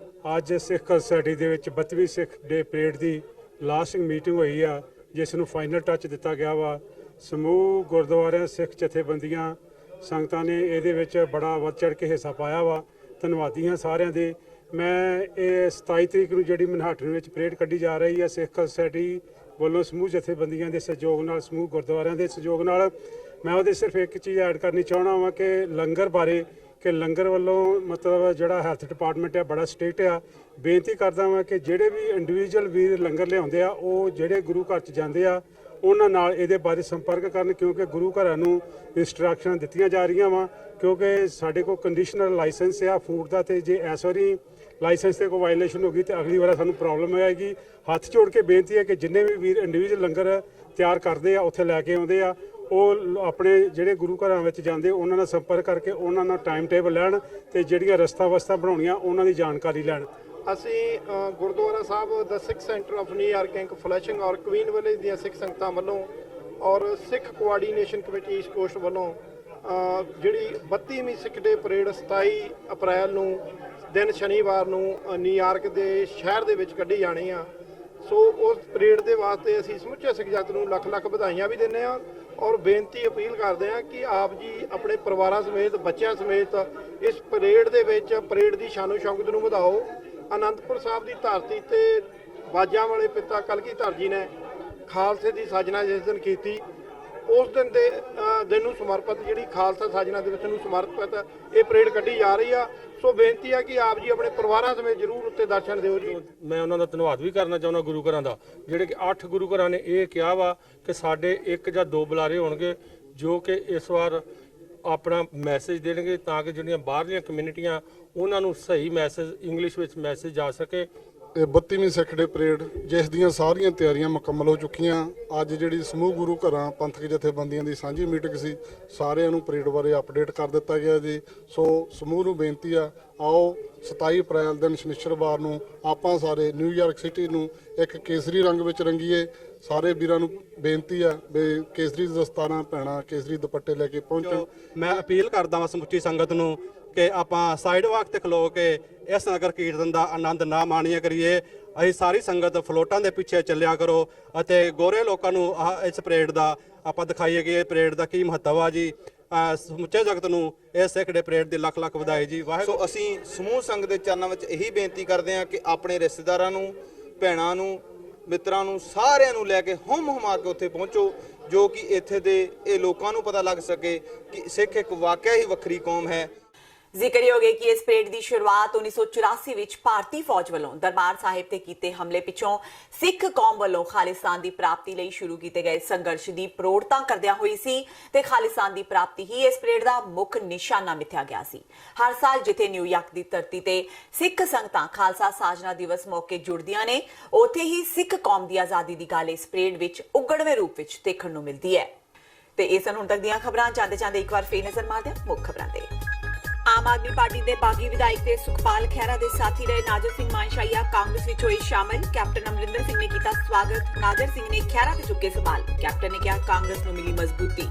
ਅੱਜ ਸਿੱਖ ਸੋਸਾਇਟੀ ਦੇ ਵਿੱਚ 32ਵੀਂ ਸਿੱਖ ਡੇ ਪਰੇਡ ਦੀ ਲਾਸਟਿੰਗ ਮੀਟਿੰਗ ਹੋਈ ਆ, ਜਿਸ ਨੂੰ ਫਾਈਨਲ ਟੱਚ ਦਿੱਤਾ ਗਿਆ ਵਾ। ਸਮੂਹ ਗੁਰਦੁਆਰਿਆਂ, ਸਿੱਖ ਜਥੇਬੰਦੀਆਂ, ਸੰਗਤਾਂ ਨੇ ਇਹਦੇ ਵਿੱਚ ਬੜਾ ਵੱਧ ਚੜ੍ਹ ਕੇ ਹਿੱਸਾ ਪਾਇਆ ਵਾ। ਧੰਨਵਾਦੀ ਹਾਂ ਸਾਰਿਆਂ ਦੇ। ਮੈਂ ਇਹ 27 ਤਰੀਕ ਨੂੰ ਜਿਹੜੀ ਮਨਹਾਟਨ ਵਿੱਚ ਪਰੇਡ ਕੱਢੀ ਜਾ ਰਹੀ ਹੈ ਸਿੱਖ ਸੋਸਾਇਟੀ ਵੱਲੋਂ ਸਮੂਹ ਜਥੇਬੰਦੀਆਂ ਦੇ ਸਹਿਯੋਗ ਨਾਲ, ਸਮੂਹ ਗੁਰਦੁਆਰਿਆਂ ਦੇ ਸਹਿਯੋਗ ਨਾਲ, ਮੈਂ ਉਹਦੇ ਸਿਰਫ ਇੱਕ ਚੀਜ਼ ਐਡ ਕਰਨੀ ਚਾਹੁੰਦਾ ਵਾਂ ਕਿ ਲੰਗਰ ਬਾਰੇ, ਕਿ ਲੰਗਰ ਵੱਲੋਂ ਮਤਲਬ ਜਿਹੜਾ ਹੈਲਥ ਡਿਪਾਰਟਮੈਂਟ ਹੈ ਬੜਾ ਸਟ੍ਰਿਕਟ ਆ। ਬੇਨਤੀ ਕਰਦਾ ਵਾਂ ਕਿ ਜਿਹੜੇ ਵੀ ਇੰਡੀਵਿਜੂਅਲ ਵੀਰ ਲੰਗਰ ਲਿਆਉਂਦੇ ਆ ਉਹ ਜਿਹੜੇ ਗੁਰੂ ਘਰ 'ਚ ਜਾਂਦੇ ਆ ਉਹਨਾਂ ਨਾਲ ਇਹਦੇ ਬਾਰੇ ਸੰਪਰਕ ਕਰਨ, ਕਿਉਂਕਿ ਗੁਰੂ ਘਰਾਂ ਨੂੰ ਇੰਸਟਰਕਸ਼ਨਾਂ ਦਿੱਤੀਆਂ ਜਾ ਰਹੀਆਂ ਵਾ। ਕਿਉਂਕਿ ਸਾਡੇ ਕੋਲ ਕੰਡੀਸ਼ਨਲ ਲਾਇਸੈਂਸ ਆ ਫੂਡ ਦਾ, ਤੇ ਜੇ ਇਸ ਵਾਰੀ ਲਾਇਸੈਂਸ ਤੇ ਕੋਈ ਵਾਇਲੇਸ਼ਨ ਹੋ ਗਈ ਤੇ ਅਗਲੀ ਵਾਰ ਸਾਨੂੰ ਪ੍ਰੋਬਲਮ ਆਏਗੀ। ਹੱਥ ਜੋੜ ਕੇ ਬੇਨਤੀ ਹੈ ਕਿ ਜਿੰਨੇ ਵੀ ਵੀਰ ਇੰਡੀਵਿਜੂਅਲ ਲੰਗਰ ਤਿਆਰ ਕਰਦੇ ਆ ਉੱਥੇ ਲੈ ਕੇ ਆਉਂਦੇ ਆ, ਉਹ ਆਪਣੇ ਜਿਹੜੇ ਗੁਰੂ ਘਰਾਂ ਵਿੱਚ ਜਾਂਦੇ ਉਹਨਾਂ ਨਾਲ ਸੰਪਰਕ ਕਰਕੇ ਉਹਨਾਂ ਨਾਲ ਟਾਈਮ ਟੇਬਲ ਲੈਣ ਤੇ ਜਿਹੜੀਆਂ ਰਸਤਾ ਵਸਤਾ ਬਣਾਉਣੀਆਂ ਉਹਨਾਂ ਦੀ ਜਾਣਕਾਰੀ ਲੈਣ। ਅਸੀਂ ਗੁਰਦੁਆਰਾ ਸਾਹਿਬ ਦਾ Sikh centre of New York inc Flushing ਔਰ ਕੁਈਨ ਵਿਲੇਜ ਦੀਆਂ ਸਿੱਖ ਸੰਗਤਾਂ ਵੱਲੋਂ ਔਰ Sikh coordination committee East Coast ਵੱਲੋਂ ਜਿਹੜੀ 32ਵੀਂ ਸਿੱਖ ਡੇ ਪਰੇਡ 27 ਅਪ੍ਰੈਲ ਨੂੰ ਦਿਨ ਸ਼ਨੀਵਾਰ ਨੂੰ ਨਿਊਯਾਰਕ ਦੇ ਸ਼ਹਿਰ ਦੇ ਵਿੱਚ ਕੱਢੀ ਜਾਣੀ ਆ। ਸੋ ਉਸ ਪਰੇਡ ਦੇ ਵਾਸਤੇ ਅਸੀਂ ਸਮੁੱਚੇ ਸਿੱਖ ਜਗਤ ਨੂੰ ਲੱਖ ਲੱਖ ਵਧਾਈਆਂ ਵੀ ਦਿੰਦੇ ਹਾਂ ਔਰ ਬੇਨਤੀ ਅਪੀਲ ਕਰਦੇ ਹਾਂ ਕਿ ਆਪ ਜੀ ਆਪਣੇ ਪਰਿਵਾਰਾਂ ਸਮੇਤ, ਬੱਚਿਆਂ ਸਮੇਤ ਇਸ ਪਰੇਡ ਦੇ ਵਿੱਚ ਪਰੇਡ ਦੀ ਸ਼ਾਨੋ ਸ਼ੌਕਤ ਨੂੰ ਵਧਾਓ। ਅਨੰਦਪੁਰ ਸਾਹਿਬ ਦੀ ਧਰਤੀ ਤੇ ਬਾਜਾਂ ਵਾਲੇ ਪਿਤਾ ਕਲਗੀਧਰ ਜੀ ਨੇ ਖਾਲਸੇ ਦੀ ਸਾਜਨਾ ਜਿਸ ਦਿਨ ਕੀਤੀ, ਉਸ ਦਿਨ ਨੂੰ ਸਮਰਪਿਤ ਜਿਹੜੀ ਖਾਲਸਾ ਸਾਜਨਾ ਦਿਵਸ ਨੂੰ ਸਮਰਪਿਤ ਇਹ ਪਰੇਡ ਕੱਢੀ ਜਾ ਰਹੀ ਆ। ਸੋ ਬੇਨਤੀ ਆ ਕਿ ਆਪ ਜੀ ਆਪਣੇ ਪਰਿਵਾਰਾਂ ਸਮੇਤ ਜ਼ਰੂਰ ਉੱਤੇ ਦਰਸ਼ਨ ਦਿਓ ਜੀ। ਮੈਂ ਉਹਨਾਂ ਦਾ ਧੰਨਵਾਦ ਵੀ ਕਰਨਾ ਚਾਹੁੰਦਾ ਗੁਰੂ ਘਰਾਂ ਦਾ, ਜਿਹੜੇ ਕਿ 8 ਗੁਰੂ ਘਰਾਂ ਨੇ ਇਹ ਕਿਹਾ ਵਾ ਕਿ ਸਾਡੇ 1 ਜਾਂ 2 ਬੁਲਾਰੇ ਹੋਣਗੇ ਜੋ ਕਿ ਇਸ ਵਾਰ ਆਪਣਾ ਮੈਸੇਜ ਦੇਣਗੇ ਤਾਂ ਕਿ ਜਿਹੜੀਆਂ ਬਾਹਰਲੀਆਂ ਕਮਿਊਨਿਟੀਆਂ ਉਹਨਾਂ ਨੂੰ ਸਹੀ ਮੈਸੇਜ ਇੰਗਲਿਸ਼ ਵਿੱਚ ਮੈਸੇਜ ਜਾ ਸਕੇ। ਇਹ 32ਵੀਂ ਸਿੱਖ ਡੇ ਪਰੇਡ ਜਿਸ ਦੀਆਂ ਸਾਰੀਆਂ ਤਿਆਰੀਆਂ ਮੁਕੰਮਲ ਹੋ ਚੁੱਕੀਆਂ। ਅੱਜ ਜਿਹੜੀ ਸਮੂਹ ਗੁਰੂ ਘਰਾਂ ਪੰਥਕ ਜਥੇਬੰਦੀਆਂ ਦੀ ਸਾਂਝੀ ਮੀਟਿੰਗ ਸੀ, ਸਾਰਿਆਂ ਨੂੰ ਪਰੇਡ ਬਾਰੇ ਅਪਡੇਟ ਕਰ ਦਿੱਤਾ ਗਿਆ ਜੀ। ਸੋ ਸਮੂਹ ਨੂੰ ਬੇਨਤੀ ਆ, ਆਓ 27 ਅਪ੍ਰੈਲ ਦਿਨ ਸ਼ਨੀਚਰਵਾਰ ਨੂੰ ਆਪਾਂ ਸਾਰੇ ਨਿਊਯਾਰਕ ਸਿਟੀ ਨੂੰ ਇੱਕ ਕੇਸਰੀ ਰੰਗ ਵਿੱਚ ਰੰਗੀਏ। ਸਾਰੇ ਵੀਰਾਂ ਨੂੰ ਬੇਨਤੀ ਆ ਵੀ ਕੇਸਰੀ ਦਸਤਾਰਾਂ ਪਹਿਣਾ, ਕੇਸਰੀ ਦੁਪੱਟੇ ਲੈ ਕੇ ਪਹੁੰਚੋ। ਮੈਂ ਅਪੀਲ ਕਰਦਾ ਹਾਂ ਸਮੁੱਚੀ ਸੰਗਤ ਨੂੰ ਕਿ ਆਪਾਂ ਸਾਈਡ ਵਾਕ ਤੇ ਖਲੋ ਕੇ ਇਸ ਨਗਰ ਕੀਰਤਨ ਦਾ ਆਨੰਦ ਨਾ ਮਾਣੀਏ ਕਰੀਏ। ਅਸੀਂ ਸਾਰੀ ਸੰਗਤ ਫਲੋਟਾਂ ਦੇ ਪਿੱਛੇ ਚੱਲਿਆ ਕਰੋ ਅਤੇ ਗੋਰੇ ਲੋਕਾਂ ਨੂੰ ਇਸ ਪਰੇਡ ਦਾ ਆਪਾਂ ਦਿਖਾਈਏ ਕਿ ਇਹ ਪਰੇਡ ਦਾ ਕੀ ਮਹੱਤਵ ਆ ਜੀ। ਸਮੁੱਚੇ ਜਗਤ ਨੂੰ ਇਸ ਸਿੱਖ ਡੇ ਪਰੇਡ ਦੀ ਲੱਖ ਲੱਖ ਵਧਾਈ ਜੀ। ਸੋ ਅਸੀਂ ਸਮੂਹ ਸੰਗਤ ਦੇ ਚਰਨਾਂ ਵਿੱਚ ਇਹੀ ਬੇਨਤੀ ਕਰਦੇ ਹਾਂ ਕਿ ਆਪਣੇ ਰਿਸ਼ਤੇਦਾਰਾਂ ਨੂੰ, ਭੈਣਾਂ ਨੂੰ, ਮਿੱਤਰਾਂ ਨੂੰ, ਸਾਰਿਆਂ ਨੂੰ ਲੈ ਕੇ ਹੁਮ-ਹੁਮਾ ਕੇ ਉੱਥੇ ਪਹੁੰਚੋ, ਜੋ ਕਿ ਇੱਥੇ ਦੇ ਇਹ ਲੋਕਾਂ ਨੂੰ ਪਤਾ ਲੱਗ ਸਕੇ ਕਿ ਸਿੱਖ ਇੱਕ ਵਾਕਿਆ ਹੀ ਵੱਖਰੀ ਕੌਮ ਹੈ। ਜ਼ਿਕਰਯੋਗ ਹੈ ਕਿ ਇਸ ਪਰੇਡ ਦੀ ਸ਼ੁਰੂਆਤ 1984 ਵਿੱਚ ਭਾਰਤੀ ਫੌਜ ਵੱਲੋਂ ਦਰਬਾਰ ਸਾਹਿਬ ਤੇ ਕੀਤੇ ਹਮਲੇ ਪਿੱਛੋਂ ਸਿੱਖ ਕੌਮ ਵੱਲੋਂ ਖਾਲਿਸਤਾਨ ਦੀ ਪ੍ਰਾਪਤੀ ਲਈ ਸ਼ੁਰੂ ਕੀਤੇ ਗਏ ਸੰਘਰਸ਼ ਦੀ ਪ੍ਰੋੜਤਾ ਕਰਦਿਆਂ ਹੋਈ ਸੀ ਤੇ ਖਾਲਿਸਤਾਨ ਦੀ ਪ੍ਰਾਪਤੀ ਹੀ ਇਸ ਪਰੇਡ ਦਾ ਮੁੱਖ ਨਿਸ਼ਾਨਾ ਮਿਥਿਆ ਗਿਆ ਸੀ। ਹਰ ਸਾਲ ਜਿੱਥੇ ਨਿਊਯਾਰਕ ਦੀ ਧਰਤੀ ਤੇ ਸਿੱਖ ਸੰਗਤਾਂ ਖਾਲਸਾ ਸਾਜਨਾ ਦਿਵਸ ਮੌਕੇ ਜੁੜਦੀਆਂ ਨੇ, ਉੱਥੇ ਹੀ ਸਿੱਖ ਕੌਮ ਦੀ ਆਜ਼ਾਦੀ ਦੀ ਗੱਲ ਇਸ ਪਰੇਡ ਵਿੱਚ ਉਗੜਵੇਂ ਰੂਪ ਵਿੱਚ ਦੇਖਣ ਨੂੰ ਮਿਲਦੀ ਹੈ। ਤੇ ਇਹ ਸਨ ਹੁਣ ਤੱਕ ਦੀਆਂ ਖਬਰਾਂ। ਜਾਂਦੇ ਇੱਕ ਵਾਰ ਫੇਰ ਨਜ਼ਰ ਮਾਰਦੇ ਹਾਂ ਮੁੱਖ ਖਬਰਾਂ ਤੇ। ਆਮ ਆਦਮੀ ਪਾਰਟੀ ਦੇ ਬਾਗੀ ਵਿਧਾਇਕ ਤੇ ਸੁਖਪਾਲ ਖਹਿਰਾ ਦੇ ਸਾਥੀ ਰਹੇ ਨਾਜਰ ਸਿੰਘ ਮਾਨਸ਼ਾਹੀਆ ਕਾਂਗਰਸ ਵਿੱਚ ਹੋਏ ਸ਼ਾਮਲ। ਕੈਪਟਨ ਅਮਰਿੰਦਰ ਸਿੰਘ ਨੇ ਕੀਤਾ ਸਵਾਗਤ। ਨਾਜਰ ਸਿੰਘ ਨੇ ਖਹਿਰਾ ਤੇ ਚੁੱਕੇ ਸਵਾਲ। ਕੈਪਟਨ ਨੇ ਕਿਹਾ ਕਾਂਗਰਸ ਨੂੰ ਮਿਲੀ ਮਜ਼ਬੂਤੀ।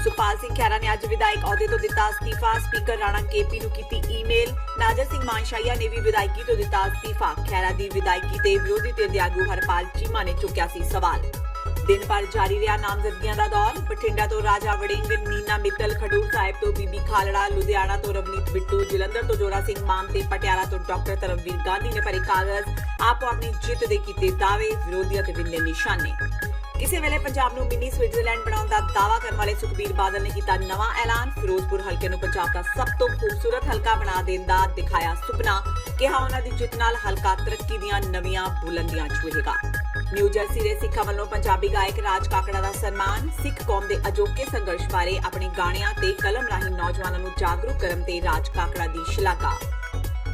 ਸੁਖਪਾਲ ਸਿੰਘ ਖਹਿਰਾ ਨੇ ਅੱਜ ਵਿਧਾਇਕ ਅਹੁਦੇ ਤੋਂ ਦਿੱਤਾ ਅਸਤੀਫਾ। ਸਪੀਕਰ ਰਾਣਾ ਕੇਪੀ ਨੂੰ ਕੀਤੀ ਈਮੇਲ। ਨਾਜਰ ਸਿੰਘ ਮਾਨਸ਼ਾਹੀਆ ਨੇ ਵੀ ਵਿਧਾਇਕੀ ਤੋਂ ਦਿੱਤਾ ਅਸਤੀਫਾ। ਖਹਿਰਾ ਦੀ ਵਿਧਾਇਕੀ ਤੇ ਵਿਰੋਧੀ ਧਿਰ ਦੇ ਆਗੂ ਹਰਪਾਲ ਚੀਮਾ ਨੇ ਚੁੱਕਿਆ ਸੀ ਸਵਾਲ। ਦਿਨ ਭਰ ਜਾਰੀ ਰਿਹਾ ਨਾਮਜ਼ਦਗੀਆਂ ਦਾ ਦੌਰ। ਬਠਿੰਡਾ ਤੋਂ ਰਾਜਾ ਵੜਿੰਗ, ਨੀਨਾ ਮਿੱਤਲ, ਖਡੂਰ ਸਾਹਿਬ ਤੋਂ ਬੀਬੀ ਖਾਲੜਾ, ਲੁਧਿਆਣਾ ਤੋਂ ਰਵਨੀਤ ਬਿੱਟੂ, ਜਲੰਧਰ ਤੋਂ ਜੋਰਾ ਸਿੰਘ ਮਾਨ ਤੇ ਪਟਿਆਲਾ ਤੋਂ ਡਾਕਟਰ ਧਰਮਵੀਰ ਗਾਂਧੀ ਨੇ ਭਰੇ ਕਾਗਜ਼। ਆਪੋ ਆਪਣੀ ਜਿੱਤ ਦੇ ਕੀਤੇ ਦਾਅਵੇ, ਵਿਰੋਧੀਆਂ ਤੇ ਵਿੰਨੇ ਨਿਸ਼ਾਨੇ। ਕਿਸੇ ਵੇਲੇ ਪੰਜਾਬ ਨੂੰ ਮਿੰਨੀ ਸਵਿਟਜ਼ਰਲੈਂਡ ਬਣਾਉਣ ਦਾ ਦਾਅਵਾ ਕਰਨ ਵਾਲੇ ਸੁਖਬੀਰ ਬਾਦਲ ਨੇ ਕੀਤਾ ਨਵਾਂ ਐਲਾਨ। ਫਿਰੋਜ਼ਪੁਰ ਹਲਕੇ ਨੂੰ ਪੰਜਾਬ ਦਾ ਸਭ ਤੋਂ ਖੂਬਸੂਰਤ ਹਲਕਾ ਬਣਾ ਦੇਣ ਦਾ ਦਿਖਾਇਆ ਸੁਪਨਾ। ਕਿਹਾ ਉਹਨਾਂ ਦੀ ਜਿੱਤ ਨਾਲ ਹਲਕਾ ਤਰੱਕੀ ਦੀਆਂ ਨਵੀਆਂ ਬੁਲੰਦੀਆਂ ਛੂਹੇਗਾ। ਨਿਊ ਜਰਸੀ ਦੇ ਸਿੱਖਾਂ ਵੱਲੋਂ ਪੰਜਾਬੀ ਗਾਇਕ ਰਾਜ ਕਾਕੜਾ ਦਾ ਸਨਮਾਨ। ਸਿੱਖ ਕੌਮ ਦੇ ਅਜੋਕੇ ਸੰਘਰਸ਼ ਬਾਰੇ ਆਪਣੇ ਗਾਣਿਆਂ ਤੇ ਕਲਮ ਰਾਹੀਂ ਨੌਜਵਾਨਾਂ ਨੂੰ ਜਾਗਰੂਕ ਕਰਨ ਤੇ ਰਾਜ ਕਾਕੜਾ ਦੀ ਸ਼ਲਾਘਾ।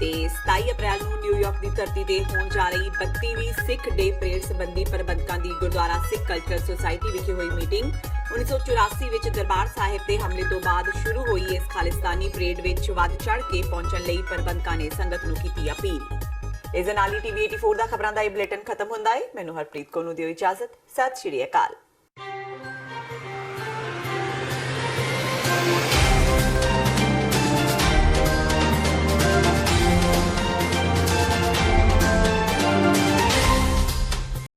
ਤੇ 27 ਅਪ੍ਰੈਲ ਨੂੰ ਨਿਊਯਾਰਕ ਦੀ ਧਰਤੀ ਤੇ ਹੋਣ ਜਾ ਰਹੀ 32ਵੀਂ ਸਿੱਖ ਡੇ ਪਰੇਡ ਸੰਬੰਧੀ ਪ੍ਰਬੰਧਕਾਂ ਦੀ ਗੁਰਦੁਆਰਾ ਸਿੱਖ ਕਲਚਰ ਸੁਸਾਇਟੀ ਵਿਖੇ ਹੋਈ ਮੀਟਿੰਗ। 1984 ਵਿੱਚ ਦਰਬਾਰ ਸਾਹਿਬ ਤੇ ਹਮਲੇ ਤੋਂ ਬਾਅਦ ਸ਼ੁਰੂ ਹੋਈ ਇਸ ਖਾਲਿਸਤਾਨੀ ਪਰੇਡ ਵਿੱਚ ਵੱਧ ਚੜ੍ਹ ਕੇ ਪਹੁੰਚਣ ਲਈ ਪ੍ਰਬੰਧਕਾਂ ਨੇ ਸੰਗਤ ਨੂੰ ਕੀਤੀ ਅਪੀਲ। ਇਸ ਦੇ ਨਾਲ ਹੀ TV 84 ਦਾ ਖਬਰਾਂ ਦਾ ਇਹ ਬੁਲੇਟਿਨ ਖਤਮ ਹੁੰਦਾ ਹੈ। ਮੈਨੂੰ ਹਰਪ੍ਰੀਤ ਕੌਰ ਨੂੰ ਦਿਓ ਇਜਾਜ਼ਤ। ਸਤਿ ਸ਼੍ਰੀ ਅਕਾਲ।